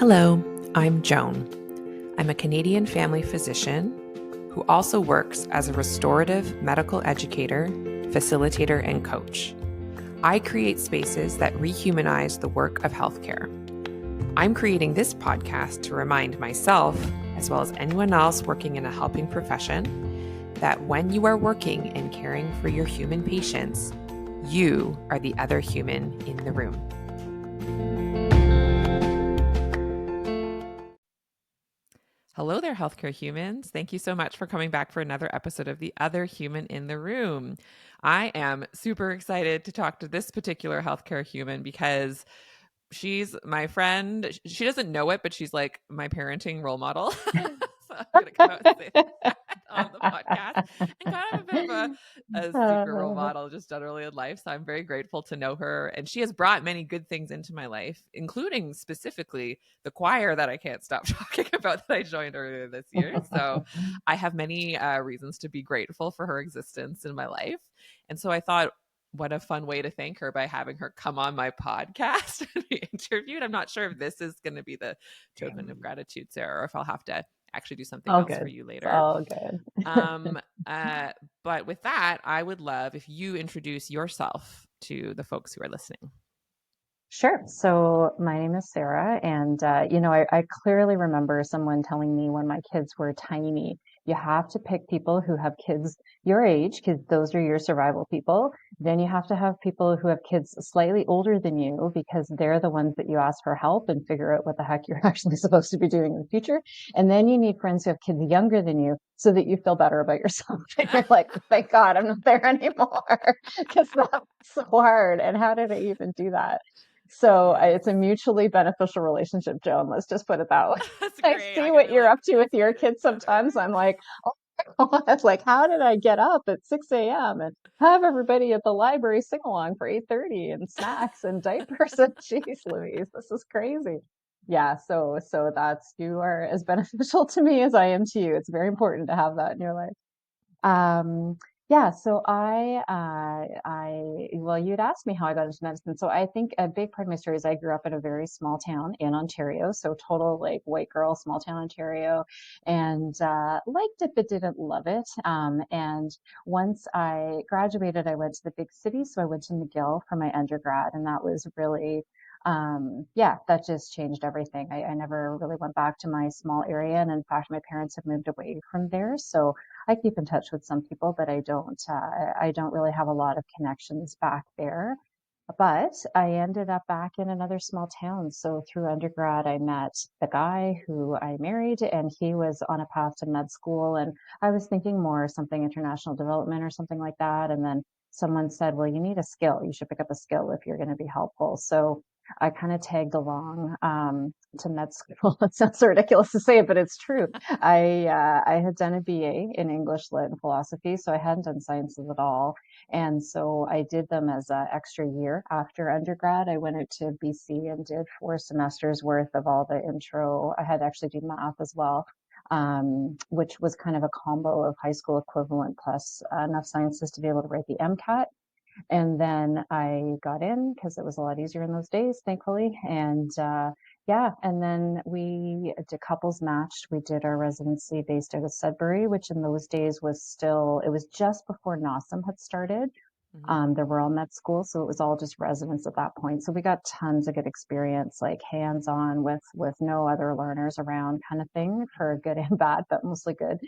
Hello, I'm Joan. I'm a Canadian family physician who also works as a restorative medical educator, facilitator, and coach. I create spaces that rehumanize the work of healthcare. I'm creating this podcast to remind myself, as well as anyone else working in a helping profession, that when you are working and caring for your human patients, you are the other human in the room. Hello there, healthcare humans. Thank you so much for coming back for another episode of The Other Human in the Room. I am super excited to talk to this particular healthcare human because she's my friend. She doesn't know it, but she's like my parenting role model. So I'm going to come out and say that on the podcast, and kind of a bit of a secret role model just generally in life. So I'm very grateful to know her. And she has brought many good things into my life, including specifically the choir that I can't stop talking about that I joined earlier this year. So I have many reasons to be grateful for her existence in my life. And so I thought, what a fun way to thank her by having her come on my podcast and be interviewed. I'm not sure if this is going to be the token of gratitude, Sarah, or if I'll have to actually do something else for you later. Oh, good. But with that, I would love if you introduce yourself to the folks who are listening. Sure. So my name is Sarah, and I clearly remember someone telling me when my kids were tiny, you have to pick people who have kids your age, because those are your survival people. Then you have to have people who have kids slightly older than you, because they're the ones that you ask for help and figure out what the heck you're actually supposed to be doing in the future. And then you need friends who have kids younger than you so that you feel better about yourself. And you're like, thank God I'm not there anymore, because that was so hard. And how did I even do that? So it's a mutually beneficial relationship, Joan. Let's just put it that way. That's I great. see what you're up to with your kids sometimes. I'm like, oh my God, like, how did I get up at 6 a.m. and have everybody at the library sing along for 8:30 and snacks and diapers? And geez Louise, this is crazy. Yeah, so that's, you are as beneficial to me as I am to you. It's very important to have that in your life. Yeah, so well, you'd asked me how I got into medicine. So I think a big part of my story is I grew up in a very small town in Ontario. So total like white girl, small town Ontario, and liked it but didn't love it. And once I graduated, I went to the big city. So I went to McGill for my undergrad, and that was really yeah, that just changed everything. I never really went back to my small area. And in fact, my parents have moved away from there. So I keep in touch with some people, but I don't really have a lot of connections back there. But I ended up back in another small town. So through undergrad, I met the guy who I married, and he was on a path to med school. And I was thinking more something international development or something like that. And then someone said, well, you need a skill. You should pick up a skill if you're going to be helpful. So I kind of tagged along to med school. It sounds so ridiculous to say it, but it's true. I had done a BA in English Lit and philosophy, so I hadn't done sciences at all. And so I did them as an extra year after undergrad. I went out to BC and did 4 semesters worth of all the intro. I had actually do math as well, which was kind of a combo of high school equivalent plus enough sciences to be able to write the MCAT. And then I got in because it was a lot easier in those days, thankfully. And yeah, and then we did couples matched. We did our residency based out of Sudbury, which in those days was still, it was just before NOSM had started. There were all med schools, so it was all just residents at that point. So we got tons of good experience, like hands-on with no other learners around kind of thing, for good and bad, but mostly good.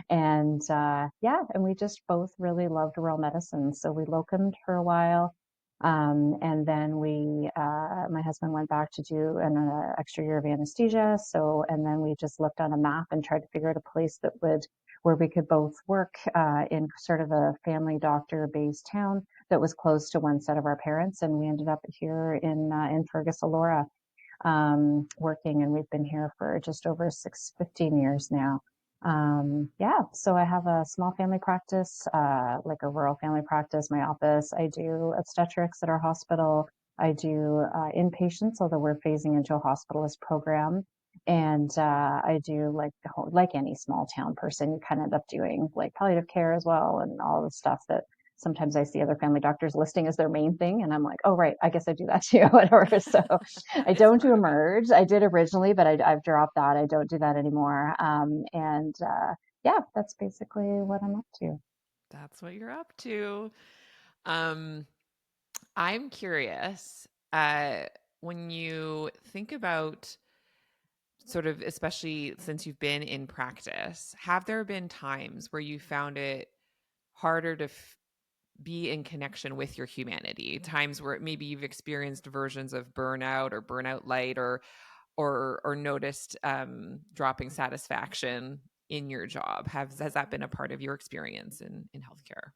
And yeah, and we just both really loved rural medicine. So we locumed for a while. And then my husband went back to do an extra year of anesthesia. So, and then we just looked on a map and tried to figure out a place where we could both work in sort of a family doctor based town that was close to one set of our parents. And we ended up here in Fergus, Alora, working, and we've been here for just over 15 years now. Yeah, so I have a small family practice, like a rural family practice, my office. I do obstetrics at our hospital. I do inpatients, although we're phasing into a hospitalist program. And I do like any small town person, you kind of end up doing like palliative care as well, and all the stuff that sometimes I see other family doctors listing as their main thing, and I'm like, oh, right, I guess I do that too, whatever. So That I is don't do part of it. Emerge. I did originally, but I've dropped that. I don't do that anymore. Yeah, that's basically what I'm up to. That's what you're up to. Um, I'm curious, uh, when you think about sort of, especially since you've been in practice, have there been times where you found it harder to be in connection with your humanity? Times where maybe you've experienced versions of burnout or burnout light, or noticed dropping satisfaction in your job. Has that been a part of your experience in healthcare?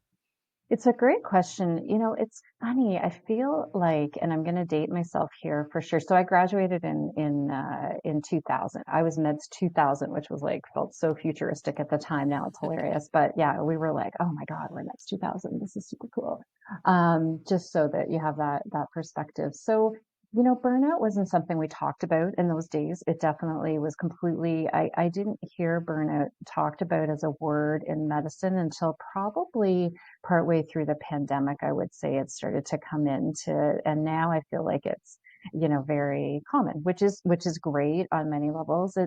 It's a great question. It's funny. I feel like, and I'm going to date myself here for sure. So I graduated in 2000. I was meds 2000, which was like felt so futuristic at the time. Now it's hilarious, but yeah, we were like, oh my God, we're meds 2000. This is super cool. Just so that you have that perspective. So burnout wasn't something we talked about in those days. It definitely was completely. I didn't hear burnout talked about as a word in medicine until probably partway through the pandemic. I would say it started to come into, and now I feel like it's, very common, which is great on many levels.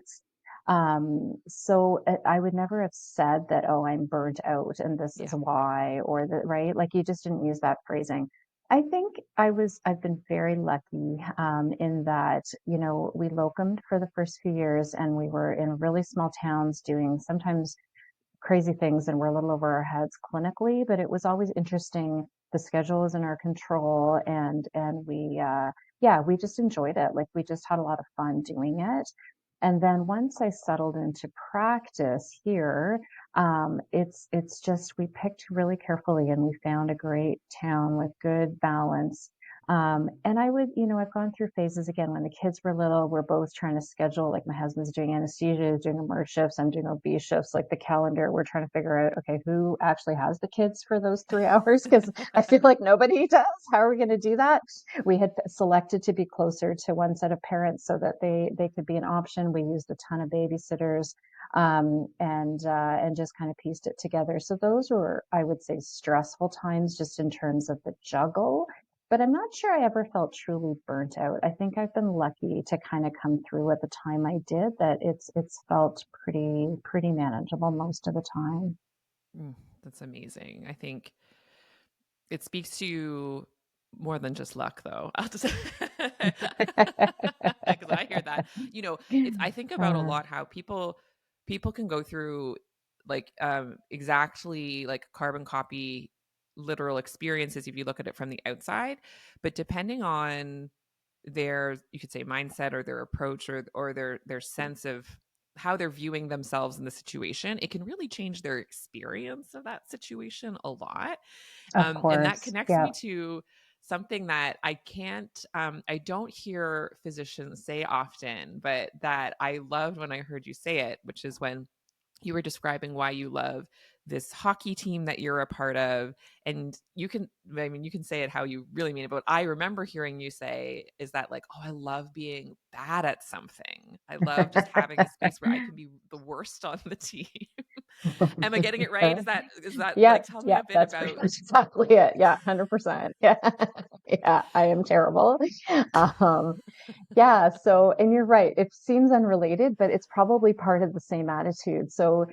I would never have said that, oh, I'm burnt out and this is Yeah. why, or that, right? Like you just didn't use that phrasing. I think I've been very lucky, in that, we locumed for the first few years and we were in really small towns doing sometimes crazy things and we're a little over our heads clinically, but it was always interesting. The schedule was in our control and we just enjoyed it. Like we just had a lot of fun doing it. And then once I settled into practice here, it's just we picked really carefully and we found a great town with good balance. And I've gone through phases again when the kids were little. We're both trying to schedule, like my husband's doing anesthesia, he's doing emerge shifts, I'm doing OB shifts, like the calendar. We're trying to figure out, okay, who actually has the kids for those 3 hours? Because I feel like nobody does. How are we going to do that? We had selected to be closer to one set of parents so that they could be an option. We used a ton of babysitters, and just kind of pieced it together. So those were, I would say, stressful times just in terms of the juggle, but I'm not sure I ever felt truly burnt out. I think I've been lucky to kind of come through at the time I did, that it's felt pretty manageable most of the time. Mm, that's amazing. I think it speaks to more than just luck, though. I'll just because I hear that. It's I think about a Uh, lot how people can go through like exactly like carbon copy literal experiences if you look at it from the outside, but depending on their, you could say, mindset or their approach or their sense of how they're viewing themselves in the situation, it can really change their experience of that situation a lot. of And that course. connects Yeah. me to something that I don't hear physicians say often, but that I loved when I heard you say it, which is when you were describing why you love this hockey team that you're a part of. And you can say it how you really mean it, but I remember hearing you say is that like, oh, I love being bad at something. I love just having a space where I can be the worst on the team. Am I getting it right? Is that Yeah, like, tell me yeah, a bit that's pretty about. much exactly it. Yeah, 100%. Yeah. Yeah, I am terrible. Um, Yeah, so, and you're right. It seems unrelated, but it's probably part of the same attitude. So,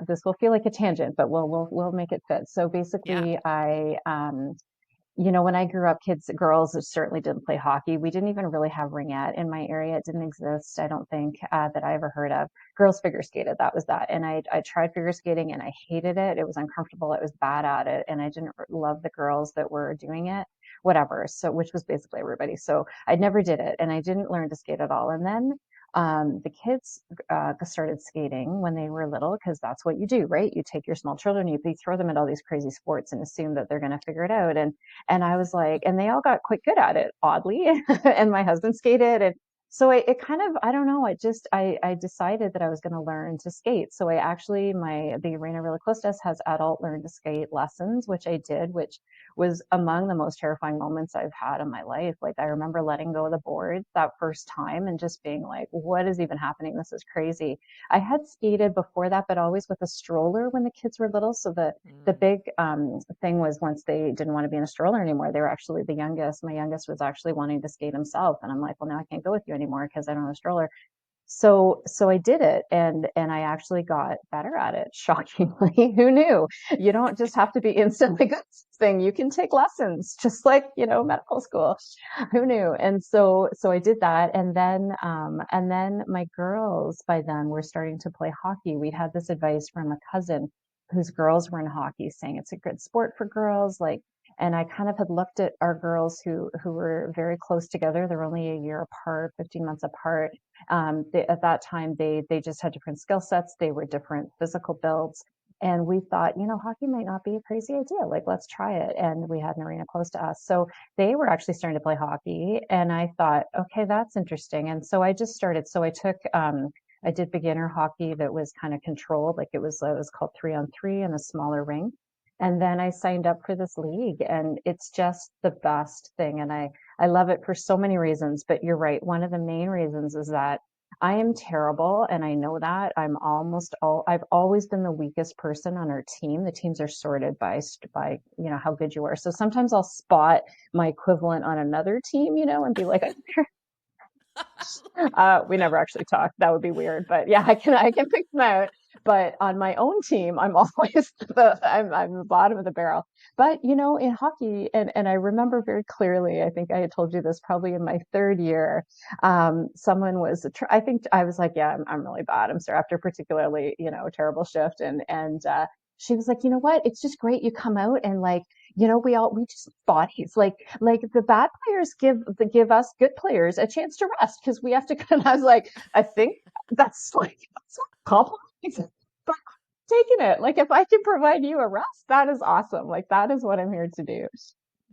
this will feel like a tangent, but we'll make it fit. So Yeah. basically, when I grew up, girls certainly didn't play hockey. We didn't even really have ringette in my area. It didn't exist, I don't think, that I ever heard of. Girls figure skated, that was that. And I tried figure skating and I hated it. It was uncomfortable. I was bad at it. And I didn't love the girls that were doing it, whatever. So, which was basically everybody. So I never did it and I didn't learn to skate at all. And then the kids started skating when they were little because that's what you do, right? You take your small children, you throw them at all these crazy sports and assume that they're going to figure it out. And I was like, and they all got quite good at it, oddly. And my husband skated. And so it kind of, I don't know, I decided that I was going to learn to skate. So the arena really close to us has adult learn to skate lessons, which I did, which was among the most terrifying moments I've had in my life. Like I remember letting go of the board that first time and just being like, what is even happening? This is crazy. I had skated before that, but always with a stroller when the kids were little. So the Mm. big thing was once they didn't want to be in a stroller anymore, they were actually the youngest. My youngest was actually wanting to skate himself. And I'm like, well, now I can't go with you anymore because I don't have a stroller. So I did it and I actually got better at it, shockingly. Who knew? You don't just have to be instantly good at something. You can take lessons, just like, medical school. Who knew? And so I did that. And then my girls by then were starting to play hockey. We had this advice from a cousin whose girls were in hockey saying it's a good sport for girls. And I kind of had looked at our girls who were very close together. They're only a year apart, 15 months apart. At that time, they just had different skill sets. They were different physical builds. And we thought, hockey might not be a crazy idea. Like, let's try it. And we had an arena close to us. So they were actually starting to play hockey. And I thought, okay, that's interesting. And so I just started. So I did beginner hockey that was kind of controlled. Like it was called 3-on-3 in a smaller rink. And then I signed up for this league and it's just the best thing. And I love it for so many reasons, but you're right. One of the main reasons is that I am terrible and I know that I've always been the weakest person on our team. The teams are sorted by, how good you are. So sometimes I'll spot my equivalent on another team, and be like, we never actually talked. That would be weird, but yeah, I can pick them out. But on my own team, I'm always I'm the bottom of the barrel. But in hockey, and I remember very clearly. I think I had told you this probably in my third year. Someone was I think I was like, yeah, I'm really bad. I'm sorry after a particularly terrible shift, and she was like, you know what? It's just great you come out and like we just bodies like the bad players give us good players a chance to rest because we have to kind of. I was like, I think that's a compliment, but I'm taking it. Like if I can provide you a rest, that is awesome. Like that is what I'm here to do.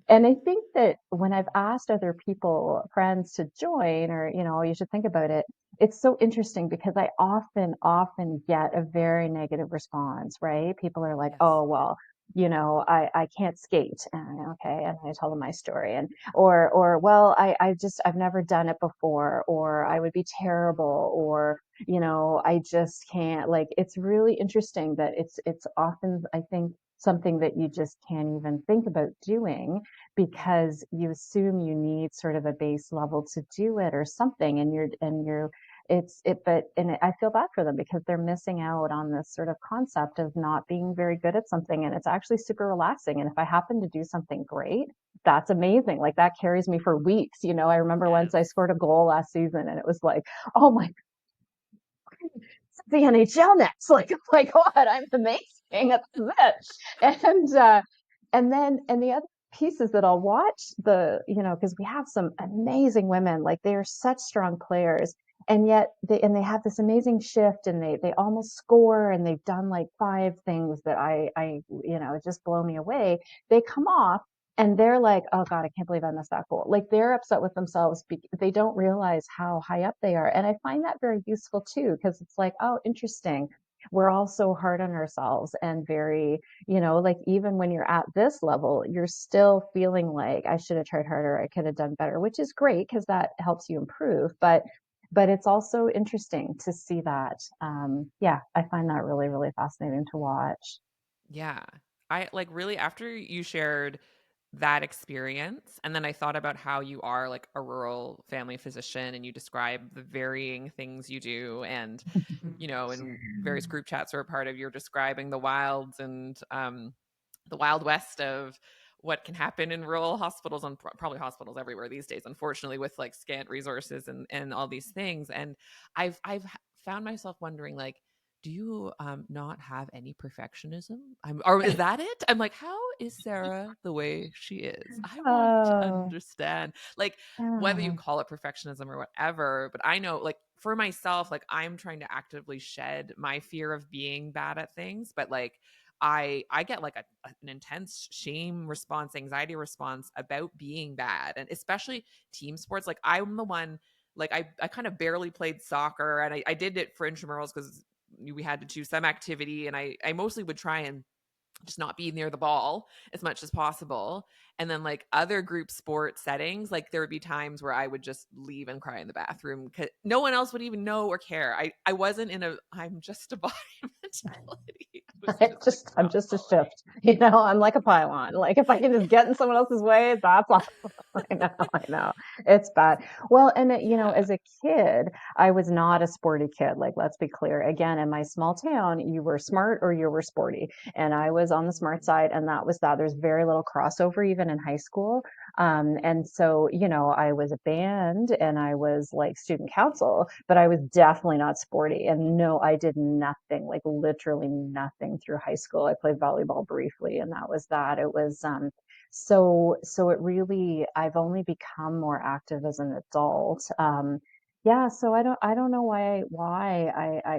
And I think that when I've asked other people, friends to join, or, you should think about it, it's so interesting because I often get a very negative response, right? People are like, Yes. oh, well, I can't skate. And okay. And I tell them my story or, well, I've never done it before, or I would be terrible, or, I just can't. Like, it's really interesting that it's often, I think, something that you just can't even think about doing Yeah. because you assume you need sort of a base level to do it or something and you're it's it but and I feel bad for them because they're missing out on this sort of concept of not being very good at something and it's actually super relaxing and if I happen to do something great that's amazing like that carries me for weeks I remember once I Yes. scored a goal last season and it was like oh my the NHL next. Like, oh my God, I'm amazing at this. And the other pieces that I'll watch because we have some amazing women, like they are such strong players. And yet they have this amazing shift and they almost score and they've done like five things that just blow me away. They come off and they're like, oh God, I can't believe I missed that goal. Like they're upset with themselves. They don't realize how high up they are. And I find that very useful too, because it's like, oh, interesting. We're all so hard on ourselves and very, like even when you're at this level, you're still feeling like I should have tried harder. I could have done better, which is great because that helps you improve. But it's also interesting to see that. Yeah, I find that really, really fascinating to watch. Yeah. I like really after you shared that experience and then I thought about how you are like a rural family physician and you describe the varying things you do and in various group chats we're a part of you're describing the wilds and the wild west of what can happen in rural hospitals and probably hospitals everywhere these days unfortunately with like scant resources and all these things and I've found myself wondering like do you not have any perfectionism or is that it I'm like how is Sarah the way she is I want to Oh, understand like whether you yeah. call it perfectionism or whatever but I know like for myself like I'm trying to actively shed my fear of being bad at things but like I get like an intense shame response, anxiety response about being bad, and especially team sports. Like I'm the one, like I kind of barely played soccer, and I did it for intramurals because we had to choose some activity, and I mostly would try and just not be near the ball as much as possible. And then like other group sport settings, like there would be times where I would just leave and cry in the bathroom because no one else would even know or care. I wasn't in a I'm just a body mentality. It was just like I'm not just a fully. shift, I'm like a pylon. Like if I can just get in someone else's way, that's awesome. I know. It's bad. Well, and Yeah. as a kid, I was not a sporty kid. Like, let's be clear. Again, in my small town, you were smart or you were sporty. And I was on the smart Mm. side, and that was that. There's very little crossover even in high school. And so, I was a band and I was like student council, but I was definitely not sporty. And no, I did nothing, like literally nothing through high school. I played volleyball briefly, and that was that. It was so it really, I've only become more active as an adult. Yeah, so I don't know why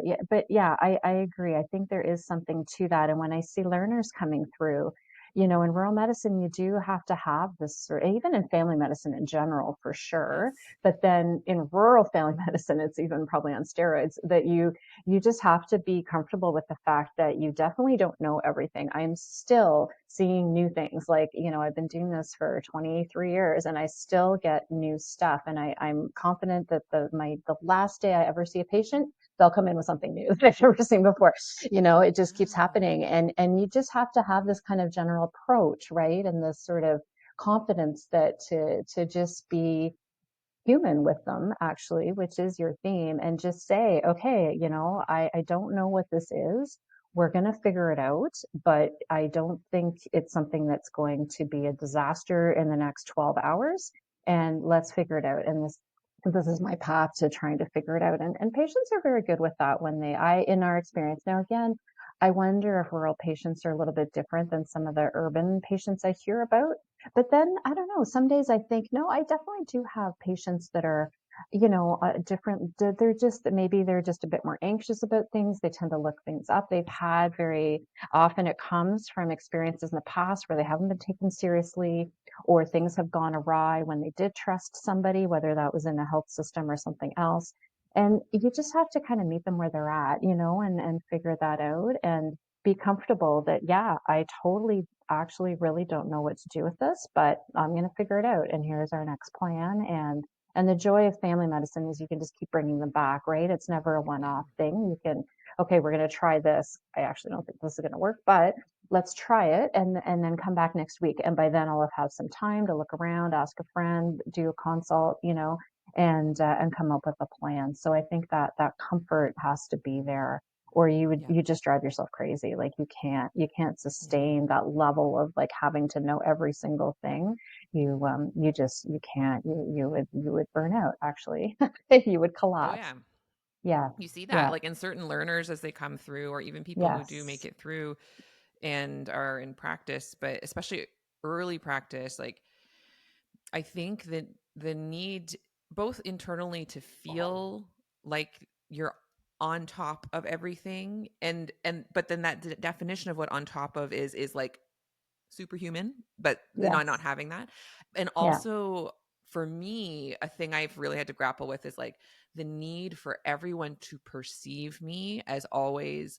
yeah, but yeah, I agree. I think there is something to that. And when I see learners coming through, in rural medicine, you do have to have this, or even in family medicine in general, for sure. Yes. But then in rural family medicine, it's even probably on steroids, that you just have to be comfortable with the fact that you definitely don't know everything. I'm still seeing new things. Like, I've been doing this for 23 years and I still get new stuff. And I'm confident that the last day I ever see a patient, they'll come in with something new that I've never seen before. It just keeps Yeah. happening. And you just have to have this kind of general approach, right? And this sort of confidence that to just be human with them, actually, which is your theme, and just say, okay, I don't know what this is. We're going to figure it out, but I don't think it's something that's going to be a disaster in the next 12 hours. And let's figure it out. And this is my path to trying to figure it out. And patients are very good with that when in our experience. Now, again, I wonder if rural patients are a little bit different than some of the urban patients I hear about. But then I don't know, some days I think, no, I definitely do have patients that are, different. Maybe they're just a bit more anxious about things. They tend to look things up. They've had very often, it comes from experiences in the past where they haven't been taken seriously, or things have gone awry when they did trust somebody, whether that was in the health system or something else. And you just have to kind of meet them where they're at, and figure that out and be comfortable that, yeah, I totally actually really don't know what to do with this, but I'm going to figure it out. And here's our next plan. And the joy of family medicine is you can just keep bringing them back, right? It's never a Yeah. one-off thing. Okay, we're going to try this. I actually don't think this is going to work, but let's try it, and then come back next week. And by then I'll have had some time to look around, ask a friend, do a consult, and come up with a plan. So I think that that comfort has to be there, or Yeah. you just drive yourself crazy. Like you can't Yeah. sustain that level of like having to know every single thing. You can't. You would burn out, actually. You would Oh collapse. yeah. Yeah. You see that Yeah. like in certain learners as they come through, or even people who do make Yes. it through and are in practice, but especially early practice, like I think that the need both internally to feel like you're on top of everything, and but then that definition of what on top of is like superhuman, but not Yes. having that. And Yeah. also for me, a thing I've really had to grapple with is like the need for everyone to perceive me as always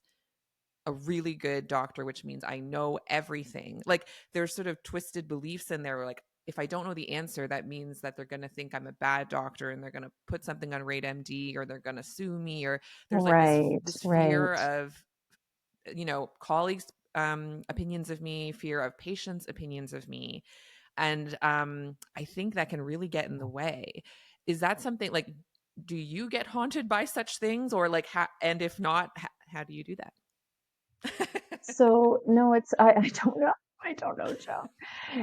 a really good doctor, which means I know everything. Like there's sort of twisted beliefs in there where like if I don't know the answer, that means that they're going to think I'm a bad doctor and they're going to put something on Rate MD, or they're going to sue me, or there's like this Right. this fear Right. of colleagues opinions of me, fear of patients opinions of me. And I think that can really get in the way. Is that something like, do you get haunted by such things, or like and if not, how do you do that? So no, I don't know. I don't know, Joe.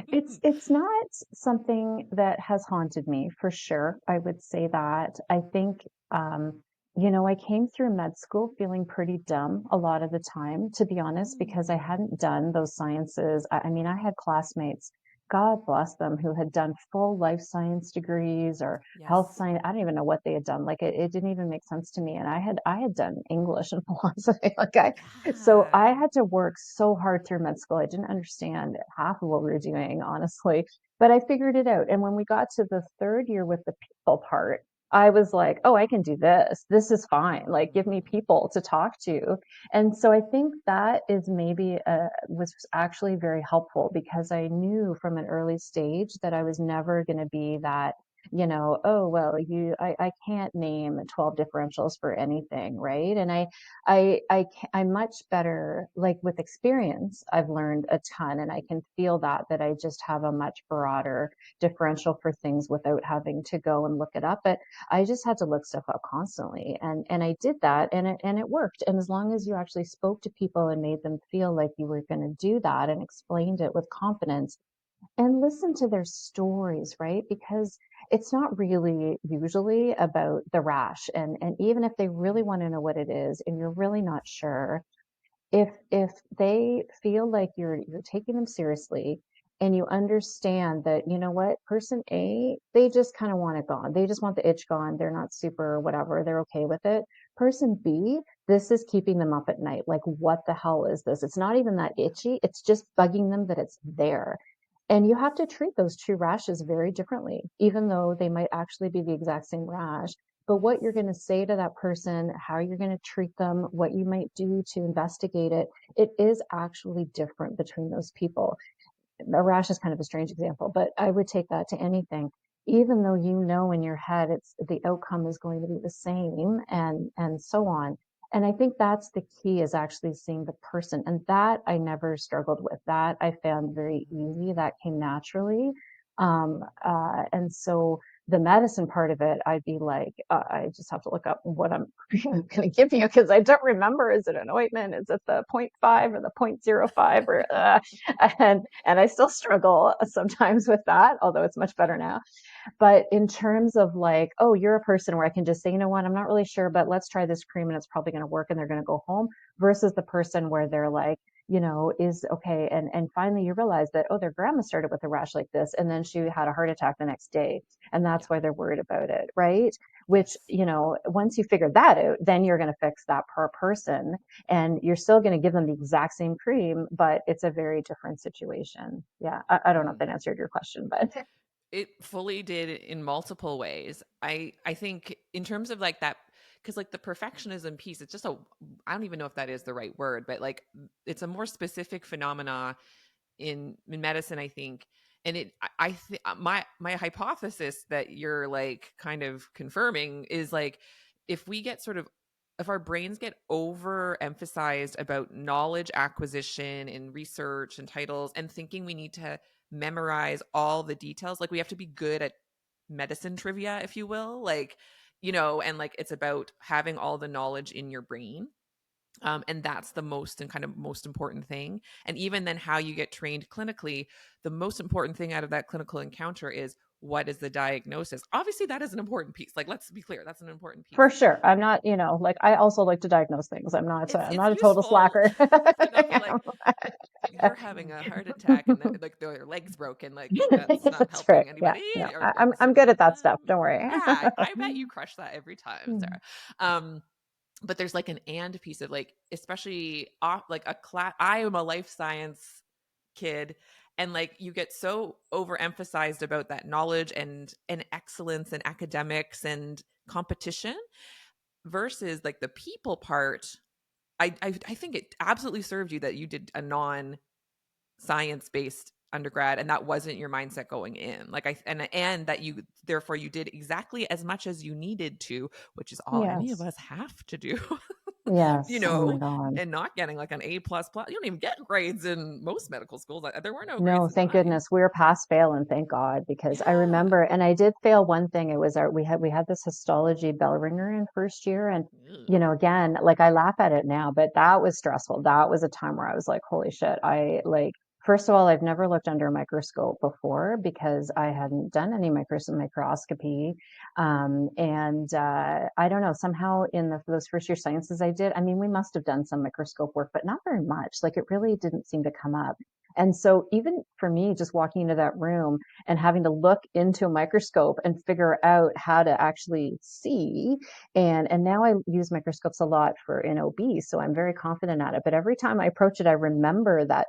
It's not something that has haunted me, for sure. I would say that. I think I came through med school feeling pretty dumb a lot of the time, to be honest, because I Mm, hadn't done those sciences. I mean, I had classmates, God bless them, who had done full life science degrees or health yes. science. I don't even know what they had done. Like it didn't even make sense to me. And I had done English and philosophy. So Yeah. I had to work so hard through med school. I didn't understand half of what we were doing, honestly, but I figured it out. And when we got to the third year with the people part, I was like, oh, I can do this. This is fine. Like, give me people to talk to. And so I think that is maybe was actually very helpful because I knew from an early stage that I was never going to be that, oh, well, I can't name 12 differentials for anything, right? And I'm much better, like with experience, I've learned a ton and I can feel that I just have a much broader differential for things without having to go and look it up. But I just had to look stuff up constantly. And I did that and it worked. And as long as you actually spoke to people and made them feel like you were going to do that and explained it with confidence and listen to their stories, right? Because it's not really usually about the rash. And even if they really want to know what it is and you're really not sure, if they feel like you're taking them seriously and you understand that, you know what, person A, they just kind of want it gone. They just want the itch gone. They're not super whatever. They're okay with it. Person B, this is keeping them up at night. Like, what the hell is this? It's not even that itchy. It's just bugging them that it's there. And you have to treat those two rashes very differently, even though they might actually be the exact same rash. But what you're going to say to that person, how you're going to treat them, what you might do to investigate it, it is actually different between those people. A rash is kind of a strange example, but I would take that to anything. Even though you know in your head it's the outcome is going to be the same and so on. And I think that's the key is actually seeing the person. And that I never struggled with. That I found very easy. That came naturally. And so the medicine part of it, I'd be like, I just have to look up what I'm going to give you because I don't remember. Is it an ointment? Is it the 0.5 or the 0.05 or and I still struggle sometimes with that, although it's much better now. But in terms of like, oh, you're a person where I can just say, you know what, I'm not really sure, but let's try this cream and it's probably going to work and they're going to go home versus the person where they're like, is okay. And finally you realize that, oh, their grandma started with a rash like this and then she had a heart attack the next day. And Yeah. that's why they're worried about it. Right. Which, Yes. once you figure that out, then you're going to fix that per person and you're still going to give them the exact same cream, but it's a very different situation. Yeah. I don't know if Mhm. that answered your question, but It fully did in multiple ways. I think in terms of like that, because like the perfectionism piece, it's just a, I don't even know if that is the right word, but like it's a more specific phenomena in medicine, I think. And my hypothesis that you're like kind of confirming is like if we get sort of, if our brains get overemphasized about knowledge acquisition and research and titles and thinking we need to memorize all the details, like we have to be good at medicine trivia, if you will, like, and like it's about having all the knowledge in your brain. And that's the most and kind of most important thing. And even then, how you get trained clinically, the most important thing out of that clinical encounter is what is the diagnosis. Obviously, that is an important piece. Like, let's be clear, that's an important piece. for sure. I'm not, like I also like to diagnose things. I'm not It's I'm it's not a total useful slacker. to not be like you're having a heart attack and like their legs broken. Like that's not That's right. helping Yeah. anybody, No, or like I'm good certainly at that them. stuff. Don't worry. Yeah, I bet you crush that every time, Sarah. Um, but there's like an and piece of like, especially off like a class. I am a life science kid, and like you get so overemphasized about that knowledge and excellence and academics and competition versus like the people part. I think it absolutely served you that you did a non science based undergrad and that wasn't your mindset going in, like and that you therefore you did exactly as much as you needed to, which is all any of Yes. us have to do. you Yes. Oh my know God. and not getting like an A++, you don't even get grades in most medical schools. There were no grades No, in thank mine. goodness we're past fail and thank God because I Yeah. remember and I did fail one thing. It was we had this histology bell ringer in first year and Ugh. again, like I laugh at it now, but that was stressful. That was a time where I was like, holy shit. I like first of all, I've never looked under a microscope before because I hadn't done any microscopy. And I don't know, somehow in those first year sciences I did, I mean, we must have done some microscope work, but not very much. Like it really didn't seem to come up. And so even for me, just walking into that room and having to look into a microscope and figure out how to actually see, and now I use microscopes a lot for in OB, so I'm very confident at it. But every time I approach it, I remember that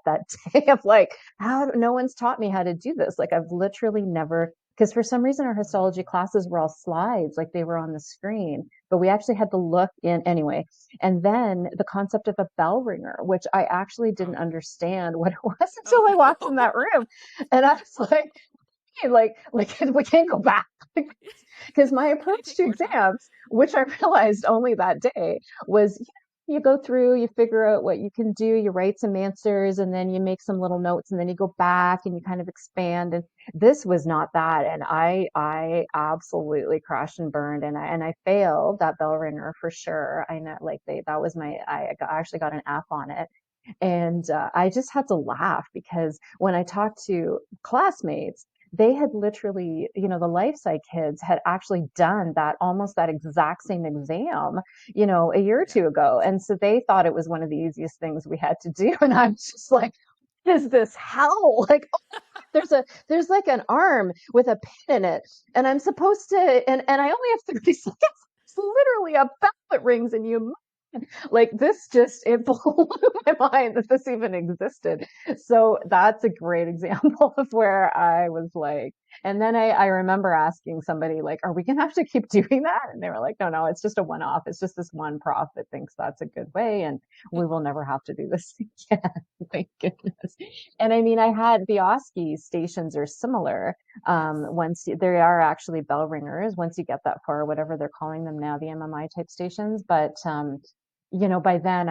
day of like, how no one's taught me how to do this. Like I've literally never, because for some reason our histology Wow. classes were all slides, like they were on the screen, but we actually had to look in anyway. And then the concept of a bell ringer, which I actually didn't Oh. understand what it was Oh until I walked in no. that room. And I was like we can't go back. Because my Can I approach take to more time? exams, which I realized only that day, was you go through, you figure out what you can do, you write some answers, and then you make some little notes, and then you go back and you kind of expand. And this was not that, and I absolutely crashed and burned, and I failed that bell ringer for sure. I know, like that was my I actually got an F on it. And I just had to laugh because when I talked to classmates, they had literally, the life sci kids had actually done that almost that exact same exam, a year or Yeah. two ago. And so they thought it was one of the easiest things we had to do. And I'm just like, is this hell? Like, oh, there's like an arm with a pin in it, and I'm supposed to, and I only have 30 seconds. It's literally a bell that rings, and you like this just it blew my mind that this even existed. So that's a great example of where I was like, and then I remember asking somebody like, are we gonna have to keep doing that? And they were like, no, no, it's just a one-off. It's just this one prof that thinks that's a good way, and we will never have to do this again. Thank goodness. And I mean, I had the OSCE stations are similar. Yes. There are actually bell ringers once you get that far, whatever they're calling them now, the MMI type stations. But by then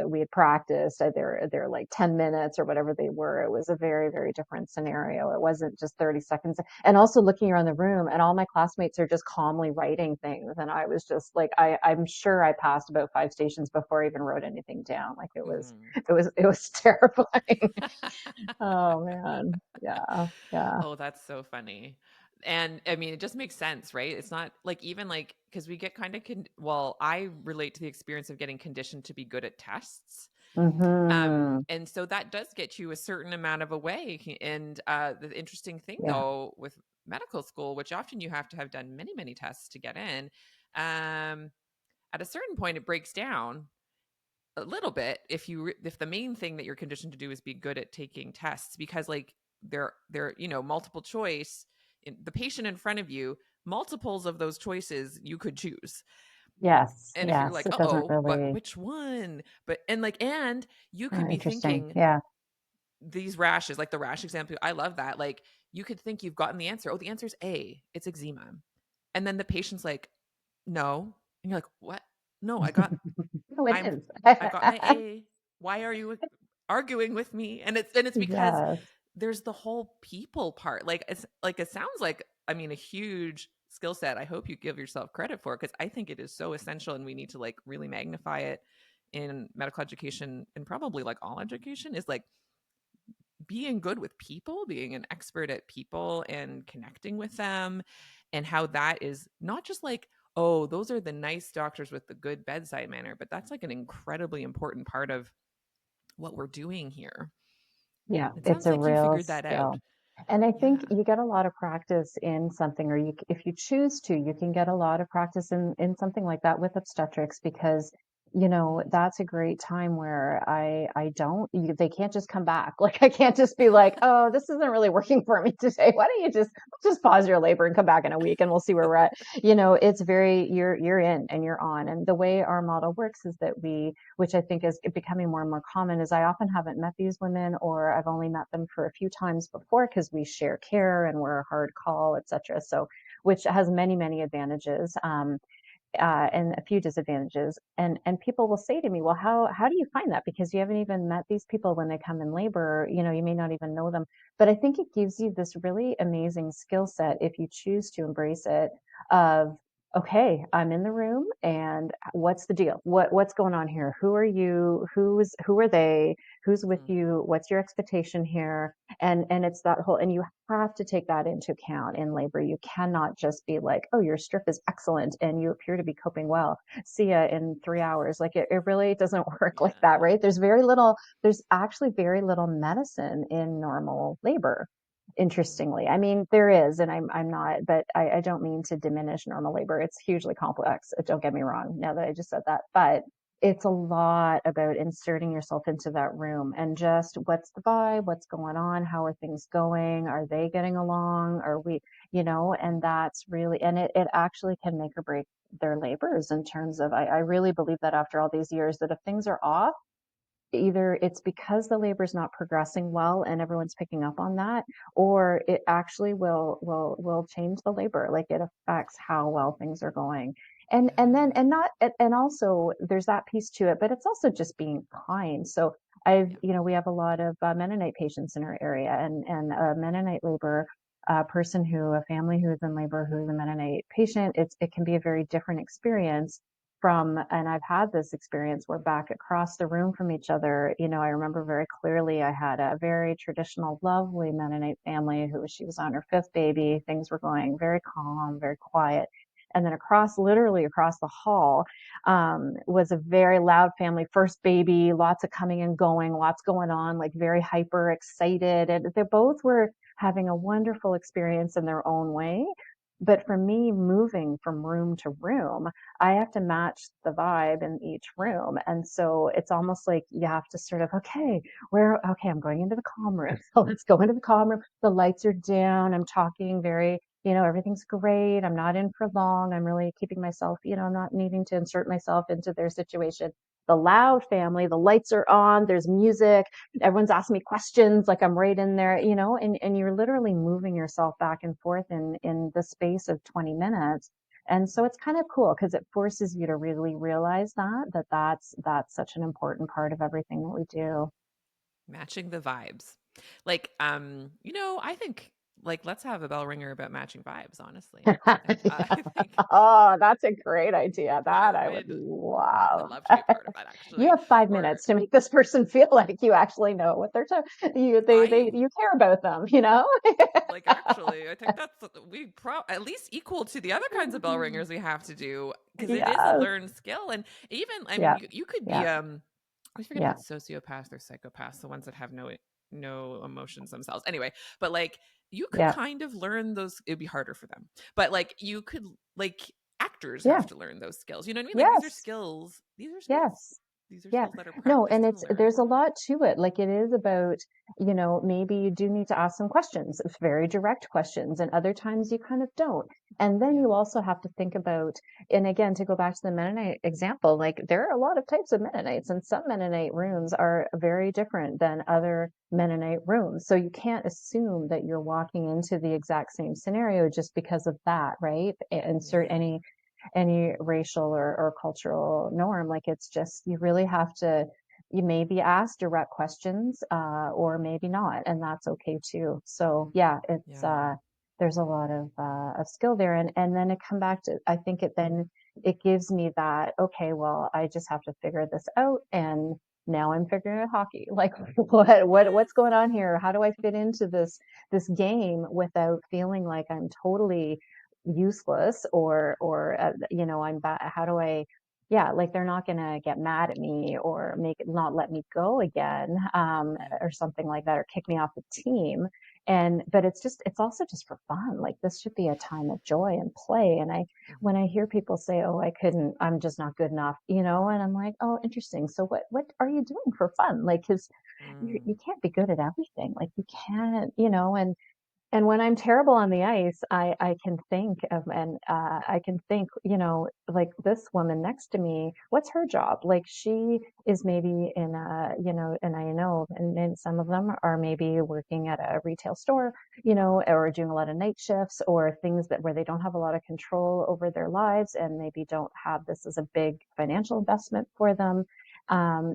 we had practiced. They're like 10 minutes or whatever they were. It was a very, very different scenario. It wasn't just 30 seconds. And also looking around the room and all my classmates are just calmly writing things. And I was just like, I'm sure I passed about 5 stations before I even wrote anything down. Like Mhm. it was terrifying. Oh man. Yeah. Yeah. Oh, that's so funny. And I mean, it just makes sense, right? It's not like even like because we get kind of well, I relate to the experience of getting conditioned to be good at tests. Hmm. And so that does get you a certain amount of away. And the interesting thing Yeah. though with medical school, which often you have to have done many, many tests to get in, um, at a certain point it breaks down a little bit if the main thing that you're conditioned to do is be good at taking tests because like they're multiple choice in the patient in front of you, multiples of those choices you could choose. Yes. And if you're Yes. like, It doesn't "Uh-oh, but really. which one?" But and you could be Interesting. thinking Yeah. these rashes, like the rash example, I love that. Like you could think you've gotten the answer. Oh, the answer is A. It's eczema. And then the patient's like, "No." And you're like, "What? No, No, it I'm is. I've got my A. Why are you arguing with me?" And it's because Yes. there's the whole people part. Like it sounds like I mean a huge skill set. I hope you give yourself credit for it because I think it is so essential and we need to like really magnify it in medical education and probably like all education is like being good with people, being an expert at people and connecting with them, and how that is not just like, oh, those are the nice doctors with the good bedside manner, but that's like an incredibly important part of what we're doing here. Yeah, It it's sounds a like you real figured that out. skill. And I think Yeah. you get a lot of practice in something, or if you choose to, you can get a lot of practice in something like that with obstetrics because, that's a great time where I don't, they can't just come back. Like I can't just be like, oh, this isn't really working for me today. Why don't you just pause your labor and come back in a week and we'll see where we're at. It's very, you're in and you're on. And the way our model works is that which I think is becoming more and more common, is I often haven't met these women or I've only met them for a few times before because we share care and we're a hard call, et cetera. So, which has many, many advantages. And a few disadvantages. And people will say to me, well, how do you find that? Because you haven't even met these people when they come in labor, you may not even know them. But I think it gives you this really amazing skill set if you choose to embrace it of okay, I'm in the room and what's the deal? What's going on here? Who are you? Who are they? Who's with Mm, you? What's your expectation here? And it's that whole, and you have to take that into account in labor. You cannot just be like, oh, your strip is excellent and you appear to be coping well. See ya in 3 hours. Like it really doesn't work like that, yeah. right? There's actually very little medicine in normal labor. Mm, Interestingly, I mean, there is, and I'm not, but I don't mean to diminish normal labor. It's hugely complex. Don't get me wrong, now that I just said that, but it's a lot about inserting yourself into that room and just what's the vibe, what's going on, how are things going, are they getting along, are we, and that's really, and it actually can make or break their labors in terms of, I really believe that after all these years, that if things are off, either it's because the labor is not progressing well and everyone's picking up on that, or it actually will change the labor, like it affects how well things are going. And then yeah. and also there's that piece to it, but it's also just being kind. So I've Yeah. we have a lot of Mennonite patients in our area, and a Mennonite labor person who a family who is in labor who is a Mennonite patient, it can be a very different experience from, and I've had this experience, we're back across the room from each other. I remember very clearly I had a very traditional, lovely Mennonite family who she was on her fifth baby. Things were going very calm, very quiet. And then literally across the hall, was a very loud family, first baby, lots of coming and going, lots going on, like very hyper excited. And they both were having a wonderful experience in their own way. But for me, moving from room to room, I have to match the vibe in each room. And so it's almost like you have to sort of, okay, I'm going into the calm room. So let's go into the calm room. The lights are down. I'm talking very, everything's great. I'm not in for long. I'm really keeping myself, I'm not needing to insert myself into their situation. The loud family, the lights are on, there's music, everyone's asking me questions, like I'm right in there, and you're literally moving yourself back and forth in the space of 20 minutes. And so it's kind of cool because it forces you to really realize that's such an important part of everything that we do. Matching the vibes. I think like let's have a bell ringer about matching vibes, honestly. I think Oh, that's a great idea. I That I would would love. love to be a part of that You actually. have 5 minutes Or to make this person feel like you actually know what they're talking. I You care about them. like actually I think that's at least equal to the other kinds of bell ringers we have to do because it is a Yes. learned skill. And even I mean Yeah. you could be Yeah. I always forget if Yeah. it's sociopaths or psychopaths, the ones that have no emotions themselves. Anyway, but like you could Yeah. kind of learn those. It'd be harder for them, but like you could like actors Yeah. have to learn those skills. You know what I mean? Like these are Yes. skills. These are skills. Yes. These are Yeah. skills that are No, and practiced and learned. there's a lot to it. Like it is about, maybe you do need to ask some questions, very direct questions, and other times you kind of don't. And then Yeah. you also have to think about, and again, to go back to the Mennonite example, like there are a lot of types of Mennonites, and some Mennonite Mm, rooms are very different than other Mennonite rooms. So you can't assume that you're walking into the exact same scenario just because of that, right? Insert yeah. any racial or cultural norm. Like it's just, you really have to, you maybe ask direct questions, or maybe not, and that's okay too. So yeah, Yeah. there's a lot of skill there. And then it come back to, I think it gives me that, okay, well, I just have to figure this out. And now I'm figuring out hockey. Like what's Yes. going on here? How do I fit into this game without feeling like I'm totally useless, or I'm bad? How do I, yeah, like they're not gonna get mad at me or make it not let me go again, Yeah. or something like that, or kick me off the team. And but it's also just for fun. Like this should be a time of joy and play. And when I Hmm. hear people say, oh, I couldn't, I'm just not good enough, and I'm like, oh, interesting, so what are you doing for fun? Like because Mm. you can't be good at everything. Like you can't, and when I'm terrible on the ice, I can think of, and I can think, like this woman next to me, what's her job? Like she is maybe in a, and I know, and some of them are maybe working at a retail store, or doing a lot of night shifts or things that where they don't have a lot of control over their lives and maybe don't have this as a big financial investment for them,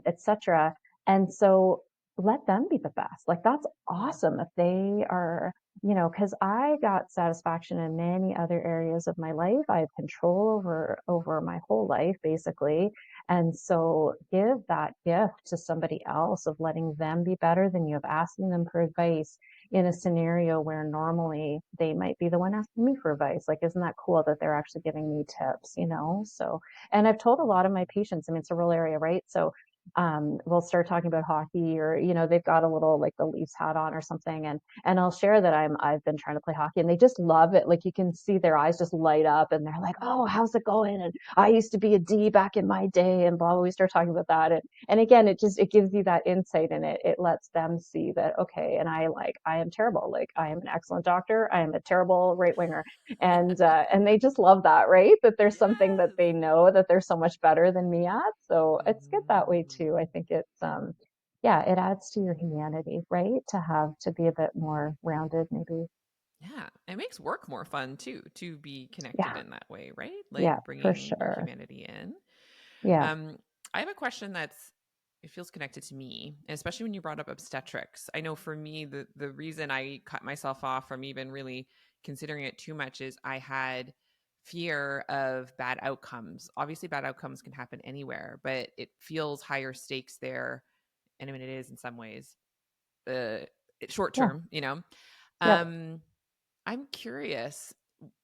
etc. And so let them be the best. Like that's Yeah. awesome if they are. because I got satisfaction in many other areas of my life. I have control over my whole life, basically. And so give that gift to somebody else of letting them be better than you, of asking them for advice in a scenario where normally they might be the one asking me for advice. Like, isn't that cool that they're actually giving me tips? So, and I've told a lot of my patients, I mean, it's a rural area, right? So we'll start talking about hockey, or they've got a little like the Leafs hat on or something, and I'll share that I've been trying to play hockey, and they just love it. Like, you can see their eyes just light up, and they're like, "Oh, how's it going?" And I used to be a D back in my day, and blah blah. We start talking about that, and again, it gives you that insight, and it lets them see that, okay, and I am terrible. Like, I am an excellent doctor. I am a terrible right winger, and they just love that, right? That there's something that Yes. they know that they're so much better than me at. So it's good that way Mhm. too. I think yeah, it adds to your humanity, right? To be a bit more rounded, maybe. Yeah, it makes work more fun too, to be connected Yeah, in that way, right? yeah, Like for bringing your sure. humanity in. Yeah, Um, I have a question that's it feels connected to me, and especially when you brought up obstetrics. I know for me, the reason I cut myself off from even really considering it too much is I had fear of bad outcomes. Obviously, bad outcomes can happen anywhere, but it feels higher stakes there. And I mean, it is in some ways, uh, short yeah, term, you know. yep, Um, I'm curious